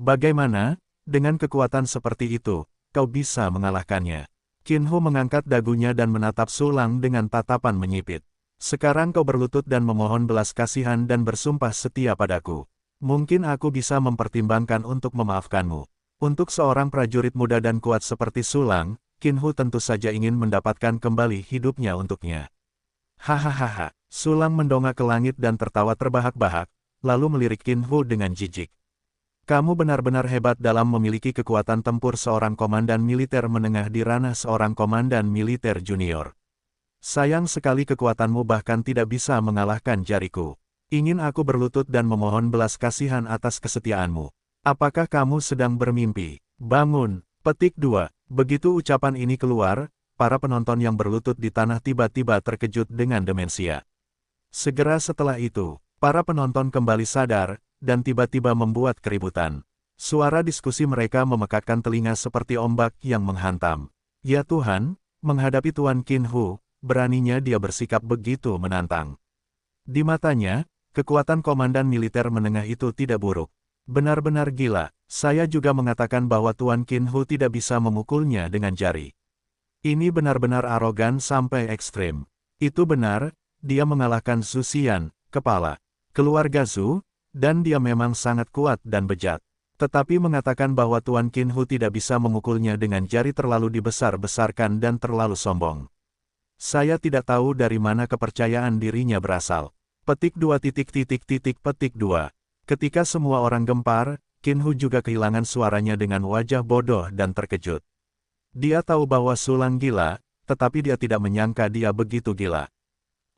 Bagaimana, dengan kekuatan seperti itu, kau bisa mengalahkannya? Qin Hu mengangkat dagunya dan menatap Sulang dengan tatapan menyipit. Sekarang kau berlutut dan memohon belas kasihan dan bersumpah setia padaku. Mungkin aku bisa mempertimbangkan untuk memaafkanmu. Untuk seorang prajurit muda dan kuat seperti Sulang, Qin Hu tentu saja ingin mendapatkan kembali hidupnya untuknya. Hahaha, Sulang mendongak ke langit dan tertawa terbahak-bahak, lalu melirik Qin Hu dengan jijik. Kamu benar-benar hebat dalam memiliki kekuatan tempur seorang komandan militer menengah di ranah seorang komandan militer junior. Sayang sekali kekuatanmu bahkan tidak bisa mengalahkan jariku. Ingin aku berlutut dan memohon belas kasihan atas kesetiaanmu. Apakah kamu sedang bermimpi? Bangun. Petik 2. Begitu ucapan ini keluar, para penonton yang berlutut di tanah tiba-tiba terkejut dengan demensia. Segera setelah itu, para penonton kembali sadar, dan tiba-tiba membuat keributan. Suara diskusi mereka memekakkan telinga seperti ombak yang menghantam. Ya Tuhan, menghadapi Tuan Qin Hu, beraninya dia bersikap begitu menantang. Di matanya, kekuatan komandan militer menengah itu tidak buruk. Benar-benar gila, saya juga mengatakan bahwa Tuan Qin Hu tidak bisa memukulnya dengan jari. Ini benar-benar arogan sampai ekstrim. Itu benar, dia mengalahkan Zhu Xian, kepala keluarga Zhu, dan dia memang sangat kuat dan bejat. Tetapi mengatakan bahwa Tuan Qin Hu tidak bisa memukulnya dengan jari terlalu dibesar-besarkan dan terlalu sombong. Saya tidak tahu dari mana kepercayaan dirinya berasal. Petik 2. Petik 2. Ketika semua orang gempar, Qin Hu juga kehilangan suaranya dengan wajah bodoh dan terkejut. Dia tahu bahwa Sulang gila, tetapi dia tidak menyangka dia begitu gila.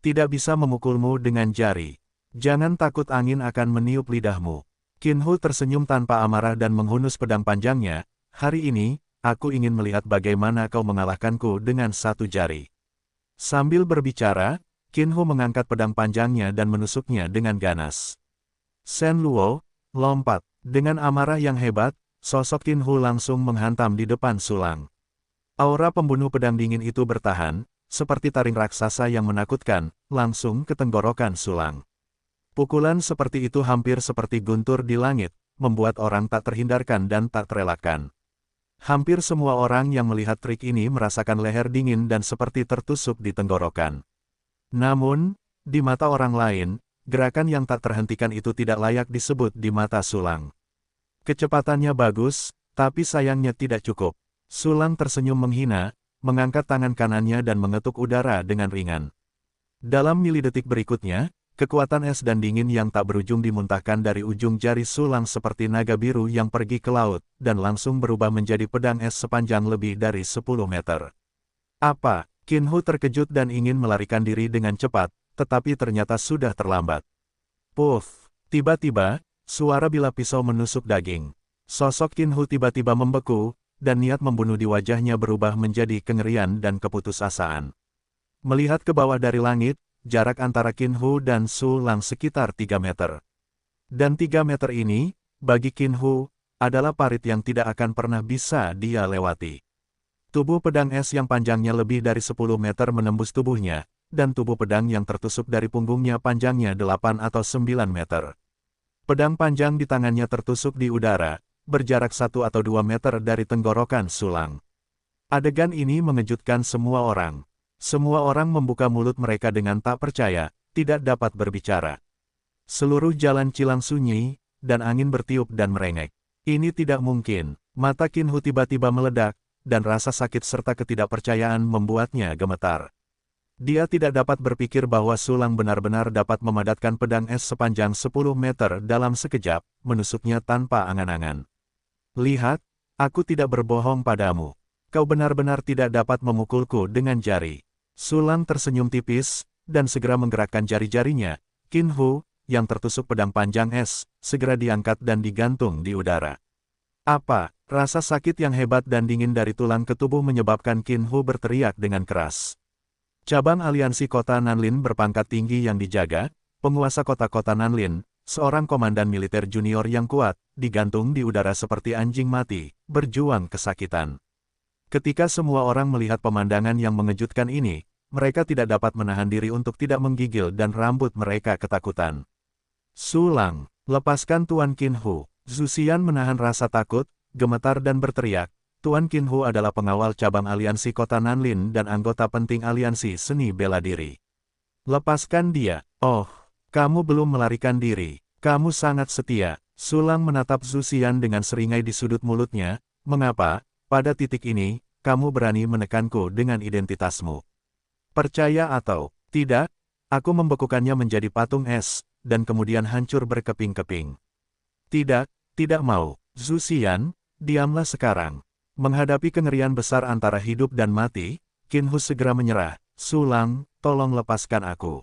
Tidak bisa memukulmu dengan jari. Jangan takut angin akan meniup lidahmu. Qin Hu tersenyum tanpa amarah dan menghunus pedang panjangnya. Hari ini, aku ingin melihat bagaimana kau mengalahkanku dengan satu jari. Sambil berbicara, Qin Hu mengangkat pedang panjangnya dan menusuknya dengan ganas. Shen Luo, lompat. Dengan amarah yang hebat, sosok Qin Hu langsung menghantam di depan Sulang. Aura pembunuh pedang dingin itu bertahan, seperti taring raksasa yang menakutkan, langsung ke tenggorokan Sulang. Pukulan seperti itu hampir seperti guntur di langit, membuat orang tak terhindarkan dan tak terelakkan. Hampir semua orang yang melihat trik ini merasakan leher dingin dan seperti tertusuk di tenggorokan. Namun, di mata orang lain, gerakan yang tak terhentikan itu tidak layak disebut di mata Sulang. Kecepatannya bagus, tapi sayangnya tidak cukup. Sulang tersenyum menghina, mengangkat tangan kanannya dan mengetuk udara dengan ringan. Dalam milidetik berikutnya, kekuatan es dan dingin yang tak berujung dimuntahkan dari ujung jari Sulang seperti naga biru yang pergi ke laut, dan langsung berubah menjadi pedang es sepanjang lebih dari 10 meter. Apa? Qin Hu terkejut dan ingin melarikan diri dengan cepat, tetapi ternyata sudah terlambat. Puff! Tiba-tiba, suara bilah pisau menusuk daging. Sosok Qin Hu tiba-tiba membeku, dan niat membunuh di wajahnya berubah menjadi kengerian dan keputusasaan. Melihat ke bawah dari langit, jarak antara Qin Hu dan Sulang sekitar 3 meter. Dan 3 meter ini, bagi Qin Hu, adalah parit yang tidak akan pernah bisa dia lewati. Tubuh pedang es yang panjangnya lebih dari 10 meter menembus tubuhnya, dan tubuh pedang yang tertusuk dari punggungnya panjangnya 8 atau 9 meter. Pedang panjang di tangannya tertusuk di udara, berjarak 1 atau 2 meter dari tenggorokan Sulang. Adegan ini mengejutkan semua orang. Semua orang membuka mulut mereka dengan tak percaya, tidak dapat berbicara. Seluruh jalan Cilang sunyi, dan angin bertiup dan merengek. Ini tidak mungkin. Mata Qin Hu tiba-tiba meledak, dan rasa sakit serta ketidakpercayaan membuatnya gemetar. Dia tidak dapat berpikir bahwa Sulang benar-benar dapat memadatkan pedang es sepanjang 10 meter dalam sekejap, menusuknya tanpa angan-angan. Lihat, aku tidak berbohong padamu. Kau benar-benar tidak dapat memukulku dengan jari. Sulang tersenyum tipis, dan segera menggerakkan jari-jarinya. Qin Hu, yang tertusuk pedang panjang es, segera diangkat dan digantung di udara. Apa? Rasa sakit yang hebat dan dingin dari tulang ke tubuh menyebabkan Qin Hu berteriak dengan keras. Cabang aliansi kota Nanlin berpangkat tinggi yang dijaga, penguasa kota-kota Nanlin, seorang komandan militer junior yang kuat, digantung di udara seperti anjing mati, berjuang kesakitan. Ketika semua orang melihat pemandangan yang mengejutkan ini, mereka tidak dapat menahan diri untuk tidak menggigil dan rambut mereka ketakutan. Sulang, lepaskan Tuan Qin Hu. Zhu Xian menahan rasa takut, gemetar dan berteriak, Tuan Qin Hu adalah pengawal cabang aliansi kota Nanlin dan anggota penting aliansi seni bela diri. Lepaskan dia. Oh, kamu belum melarikan diri. Kamu sangat setia. Sulang menatap Zhu Xian dengan seringai di sudut mulutnya. Mengapa, pada titik ini, kamu berani menekanku dengan identitasmu? Percaya atau tidak, aku membekukannya menjadi patung es, dan kemudian hancur berkeping-keping. Tidak, tidak mau. Zhu Xian, diamlah sekarang. Menghadapi kengerian besar antara hidup dan mati, Qin Hu segera menyerah, Sulang, tolong lepaskan aku.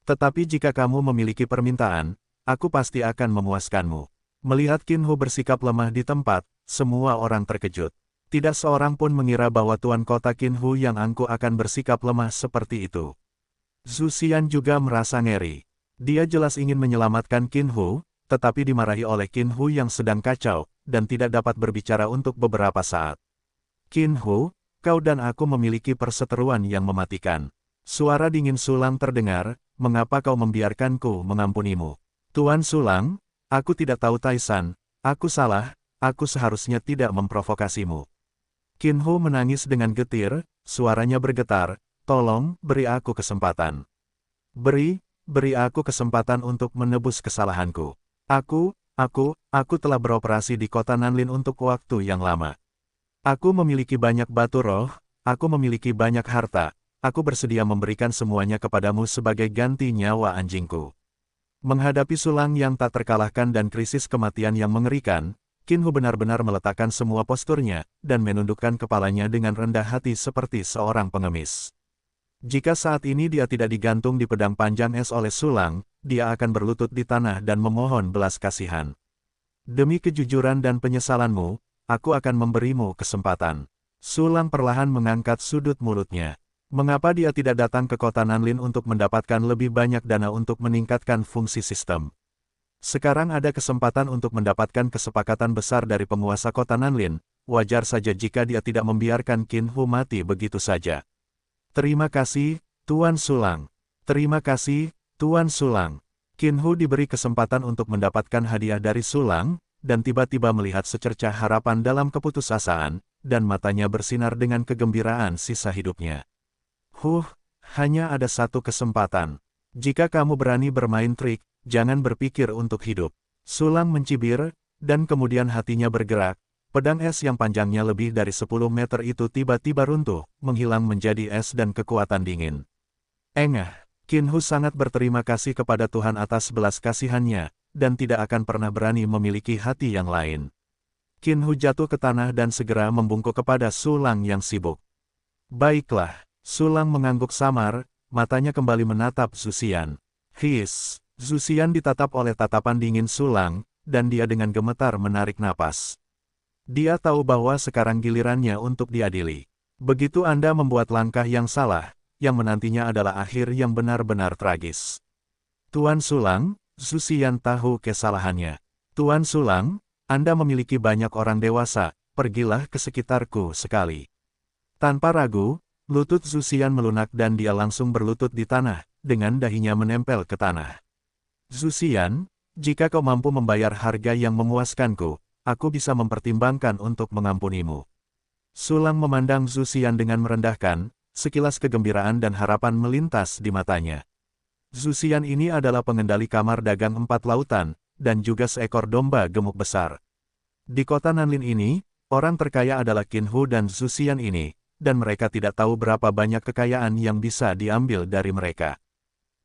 Tetapi jika kamu memiliki permintaan, aku pasti akan memuaskanmu. Melihat Qin Hu bersikap lemah di tempat, semua orang terkejut. Tidak seorang pun mengira bahwa tuan kota Qin Hu yang angkuh akan bersikap lemah seperti itu. Zhu Xian juga merasa ngeri. Dia jelas ingin menyelamatkan Qin Hu, tetapi dimarahi oleh Qin Hu yang sedang kacau, dan tidak dapat berbicara untuk beberapa saat. Qin Hu, kau dan aku memiliki perseteruan yang mematikan. Suara dingin Sulang terdengar, mengapa kau membiarkanku mengampunimu? Tuan Sulang, aku tidak tahu Taisan, aku salah, aku seharusnya tidak memprovokasimu. Qin Hu menangis dengan getir, suaranya bergetar, tolong, beri aku kesempatan. Beri aku kesempatan untuk menebus kesalahanku. Aku telah beroperasi di kota Nanlin untuk waktu yang lama. Aku memiliki banyak batu roh, aku memiliki banyak harta, aku bersedia memberikan semuanya kepadamu sebagai ganti nyawa anjingku. Menghadapi Sulang yang tak terkalahkan dan krisis kematian yang mengerikan, Qin Hu benar-benar meletakkan semua posturnya, dan menundukkan kepalanya dengan rendah hati seperti seorang pengemis. Jika saat ini dia tidak digantung di pedang panjang es oleh Sulang, dia akan berlutut di tanah dan memohon belas kasihan. Demi kejujuran dan penyesalanmu, aku akan memberimu kesempatan. Sulang perlahan mengangkat sudut mulutnya. Mengapa dia tidak datang ke kota Nanlin untuk mendapatkan lebih banyak dana untuk meningkatkan fungsi sistem? Sekarang ada kesempatan untuk mendapatkan kesepakatan besar dari penguasa kota Nanlin, wajar saja jika dia tidak membiarkan Qin Hu mati begitu saja. Terima kasih, Tuan Sulang. Terima kasih, Tuan Sulang. Qin Hu diberi kesempatan untuk mendapatkan hadiah dari Sulang, dan tiba-tiba melihat secercah harapan dalam keputusasaan, dan matanya bersinar dengan kegembiraan sisa hidupnya. Hanya ada satu kesempatan. Jika kamu berani bermain trik, jangan berpikir untuk hidup. Sulang mencibir, dan kemudian hatinya bergerak. Pedang es yang panjangnya lebih dari 10 meter itu tiba-tiba runtuh, menghilang menjadi es dan kekuatan dingin. Qin Hu sangat berterima kasih kepada Tuhan atas belas kasihannya, dan tidak akan pernah berani memiliki hati yang lain. Qin Hu jatuh ke tanah dan segera membungkuk kepada Sulang yang sibuk. Baiklah, Sulang mengangguk samar, matanya kembali menatap Zhu Xian. Zhu Xian ditatap oleh tatapan dingin Sulang, dan dia dengan gemetar menarik napas. Dia tahu bahwa sekarang gilirannya untuk diadili. Begitu Anda membuat langkah yang salah, yang menantinya adalah akhir yang benar-benar tragis. Tuan Sulang, Zhu Xian tahu kesalahannya. Tuan Sulang, Anda memiliki banyak orang dewasa, pergilah ke sekitarku sekali. Tanpa ragu, lutut Zhu Xian melunak dan dia langsung berlutut di tanah, dengan dahinya menempel ke tanah. Zhu Xian, jika kau mampu membayar harga yang memuaskanku, aku bisa mempertimbangkan untuk mengampunimu. Sulang memandang Zhu Xian dengan merendahkan, sekilas kegembiraan dan harapan melintas di matanya. Zhu Xian ini adalah pengendali kamar dagang 4 lautan, dan juga seekor domba gemuk besar. Di kota Nanlin ini, orang terkaya adalah Qin Hu dan Zhu Xian ini, dan mereka tidak tahu berapa banyak kekayaan yang bisa diambil dari mereka.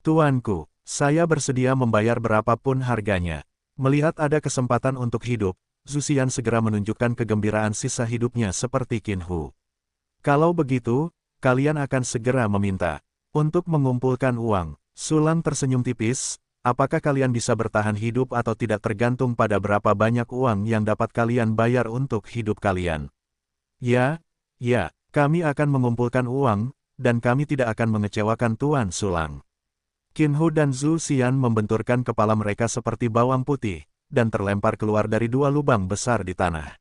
Tuanku, saya bersedia membayar berapapun harganya. Melihat ada kesempatan untuk hidup, Zhu Xian segera menunjukkan kegembiraan sisa hidupnya seperti Qin Hu. Kalau begitu, kalian akan segera meminta untuk mengumpulkan uang. Sulang tersenyum tipis, apakah kalian bisa bertahan hidup atau tidak tergantung pada berapa banyak uang yang dapat kalian bayar untuk hidup kalian. Ya, kami akan mengumpulkan uang, dan kami tidak akan mengecewakan Tuan Sulang. Qin Hu dan Zhu Xian membenturkan kepala mereka seperti bawang putih, dan terlempar keluar dari 2 lubang besar di tanah.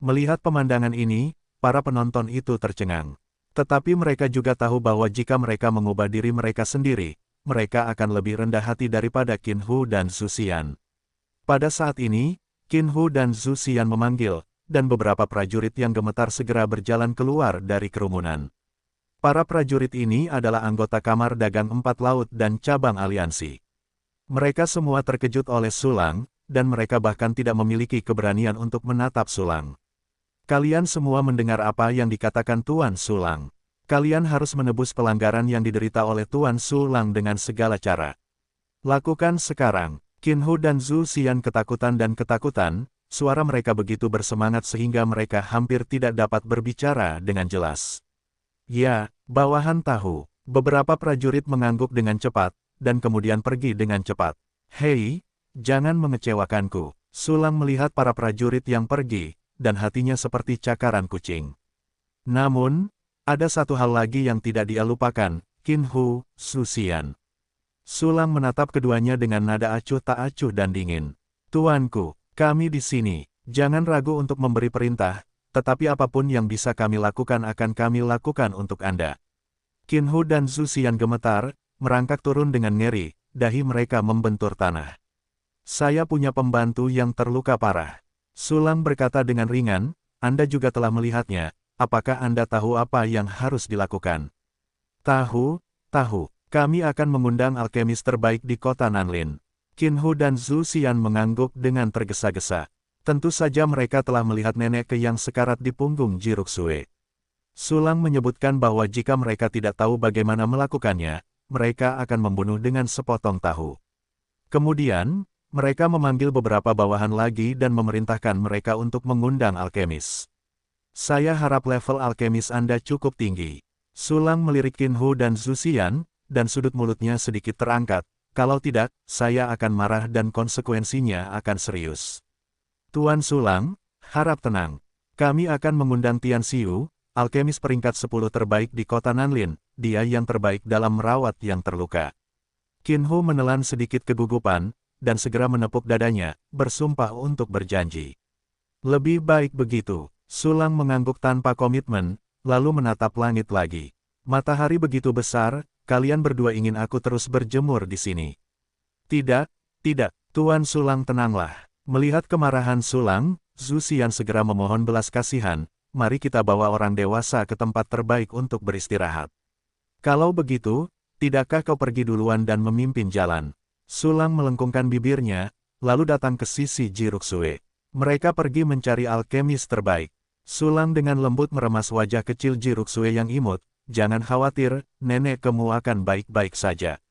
Melihat pemandangan ini, para penonton itu tercengang. Tetapi mereka juga tahu bahwa jika mereka mengubah diri mereka sendiri, mereka akan lebih rendah hati daripada Qin Hu dan Zhu Xian. Pada saat ini, Qin Hu dan Zhu Xian memanggil, dan beberapa prajurit yang gemetar segera berjalan keluar dari kerumunan. Para prajurit ini adalah anggota Kamar Dagang 4 Laut dan Cabang Aliansi. Mereka semua terkejut oleh Sulang, dan mereka bahkan tidak memiliki keberanian untuk menatap Sulang. Kalian semua mendengar apa yang dikatakan Tuan Sulang. Kalian harus menebus pelanggaran yang diderita oleh Tuan Sulang dengan segala cara. Lakukan sekarang. Qin Hu dan Zhu Xian ketakutan, suara mereka begitu bersemangat sehingga mereka hampir tidak dapat berbicara dengan jelas. Ya, bawahan tahu. Beberapa prajurit mengangguk dengan cepat, dan kemudian pergi dengan cepat. Hei, jangan mengecewakanku. Sulang melihat para prajurit yang pergi, dan hatinya seperti cakaran kucing. Namun, ada satu hal lagi yang tidak dia lupakan, Qin Hu, Zhu Xian. Sulang menatap keduanya dengan nada acuh tak acuh dan dingin. Tuanku, kami di sini. Jangan ragu untuk memberi perintah, tetapi apapun yang bisa kami lakukan akan kami lakukan untuk Anda. Qin Hu dan Zhu Xian gemetar, merangkak turun dengan ngeri, dahi mereka membentur tanah. Saya punya pembantu yang terluka parah. Sulang berkata dengan ringan, Anda juga telah melihatnya, apakah Anda tahu apa yang harus dilakukan? Tahu, kami akan mengundang alkemis terbaik di kota Nanlin. Qin Hu dan Zhu Xian mengangguk dengan tergesa-gesa. Tentu saja mereka telah melihat nenek yang sekarat di punggung Ji Ruxue. Sulang menyebutkan bahwa jika mereka tidak tahu bagaimana melakukannya, mereka akan membunuh dengan sepotong tahu. Kemudian, mereka memanggil beberapa bawahan lagi dan memerintahkan mereka untuk mengundang alkemis. Saya harap level alkemis Anda cukup tinggi. Sulang melirik Qin Hu dan Zhu Xian, dan sudut mulutnya sedikit terangkat. Kalau tidak, saya akan marah dan konsekuensinya akan serius. Tuan Sulang, harap tenang. Kami akan mengundang Tian Xiu, alkemis peringkat 10 terbaik di kota Nanlin, dia yang terbaik dalam merawat yang terluka. Qin Hu menelan sedikit kegugupan, dan segera menepuk dadanya, bersumpah untuk berjanji. Lebih baik begitu. Sulang mengangguk tanpa komitmen, lalu menatap langit lagi. Matahari begitu besar, kalian berdua ingin aku terus berjemur di sini. Tidak, Tuan Sulang tenanglah. Melihat kemarahan Sulang, Zhu Xian segera memohon belas kasihan, mari kita bawa orang dewasa ke tempat terbaik untuk beristirahat. Kalau begitu, tidakkah kau pergi duluan dan memimpin jalan? Sulang melengkungkan bibirnya, lalu datang ke sisi Ji Ruxue. Mereka pergi mencari alkemis terbaik. Sulang dengan lembut meremas wajah kecil Ji Ruxue yang imut, jangan khawatir, nenek kamu akan baik-baik saja.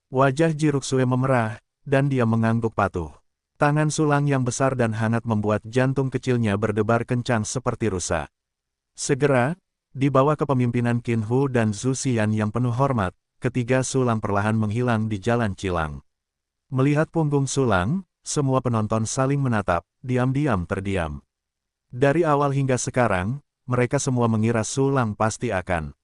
Wajah Ji Ruxue memerah, dan dia mengangguk patuh. Tangan Sulang yang besar dan hangat membuat jantung kecilnya berdebar kencang seperti rusa. Segera, di bawah kepemimpinan Qin Hu dan Zhu Xian yang penuh hormat, ketiga Sulang perlahan menghilang di jalan Cilang. Melihat punggung Sulang, semua penonton saling menatap, diam-diam terdiam. Dari awal hingga sekarang, mereka semua mengira Sulang pasti akan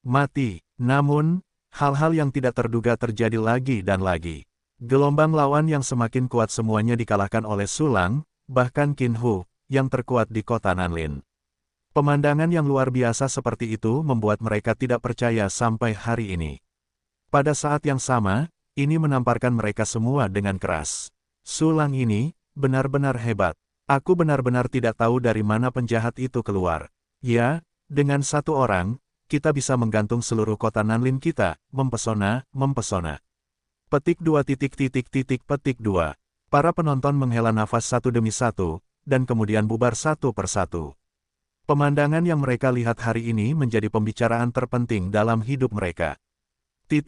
mati. Namun, hal-hal yang tidak terduga terjadi lagi dan lagi. Gelombang lawan yang semakin kuat semuanya dikalahkan oleh Sulang, bahkan Qin Hu, yang terkuat di kota Nanlin. Pemandangan yang luar biasa seperti itu membuat mereka tidak percaya sampai hari ini. Pada saat yang sama, ini menamparkan mereka semua dengan keras. Sulang ini, benar-benar hebat. Aku benar-benar tidak tahu dari mana penjahat itu keluar. Ya, dengan satu orang, kita bisa menggantung seluruh kota Nanlin kita, mempesona. Petik 2. Para penonton menghela nafas satu demi satu, dan kemudian bubar satu persatu. Pemandangan yang mereka lihat hari ini menjadi pembicaraan terpenting dalam hidup mereka. 2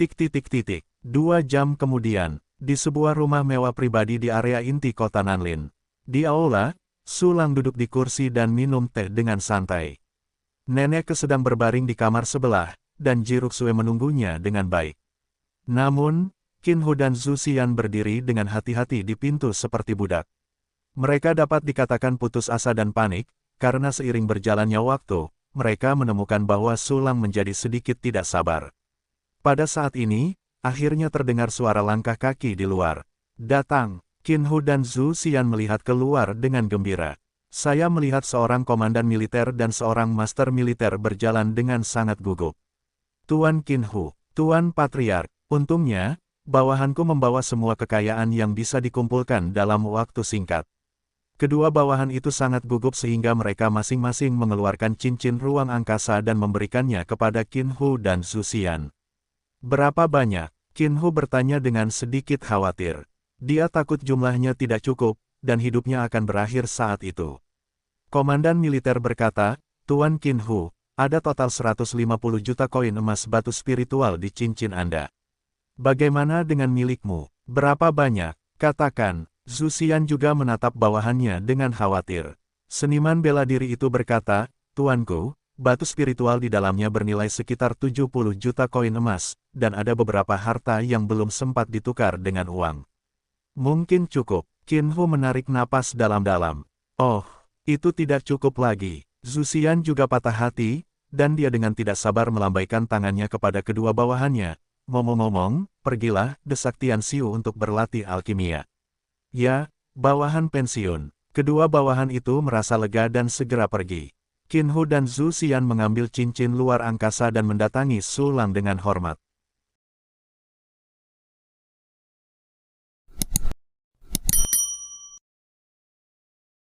jam kemudian, di sebuah rumah mewah pribadi di area inti kota Nanlin. Di aula, Sulang duduk di kursi dan minum teh dengan santai. Nenek sedang berbaring di kamar sebelah, dan Ji Ruxue menunggunya dengan baik. Namun, Qin Hu dan Zhu Xian berdiri dengan hati-hati di pintu seperti budak. Mereka dapat dikatakan putus asa dan panik, karena seiring berjalannya waktu, mereka menemukan bahwa Sulang menjadi sedikit tidak sabar. Pada saat ini, akhirnya terdengar suara langkah kaki di luar. Datang, Qin Hu dan Zhu Xian melihat keluar dengan gembira. Saya melihat seorang komandan militer dan seorang master militer berjalan dengan sangat gugup. Tuan Qin Hu, Tuan Patriark, untungnya, bawahanku membawa semua kekayaan yang bisa dikumpulkan dalam waktu singkat. Kedua bawahan itu sangat gugup sehingga mereka masing-masing mengeluarkan cincin ruang angkasa dan memberikannya kepada Qin Hu dan Zhu Xian. Berapa banyak? Qin Hu bertanya dengan sedikit khawatir. Dia takut jumlahnya tidak cukup, dan hidupnya akan berakhir saat itu. Komandan militer berkata, Tuan Qin Hu, ada total 150 juta koin emas batu spiritual di cincin Anda. Bagaimana dengan milikmu? Berapa banyak? Katakan. Zhu Xian juga menatap bawahannya dengan khawatir. Seniman bela diri itu berkata, Tuanku, Batu spiritual di dalamnya bernilai sekitar 70 juta koin emas, dan ada beberapa harta yang belum sempat ditukar dengan uang. Mungkin cukup. Qin Hu menarik napas dalam-dalam. Oh, itu tidak cukup lagi. Zhu Xian juga patah hati, dan dia dengan tidak sabar melambaikan tangannya kepada kedua bawahannya. Ngomong-ngomong, pergilah, desak Tian Xiu untuk berlatih alkimia. Ya, bawahan pensiun. Kedua bawahan itu merasa lega dan segera pergi. Qin Hu dan Zhu Xian mengambil cincin luar angkasa dan mendatangi Su Lang dengan hormat.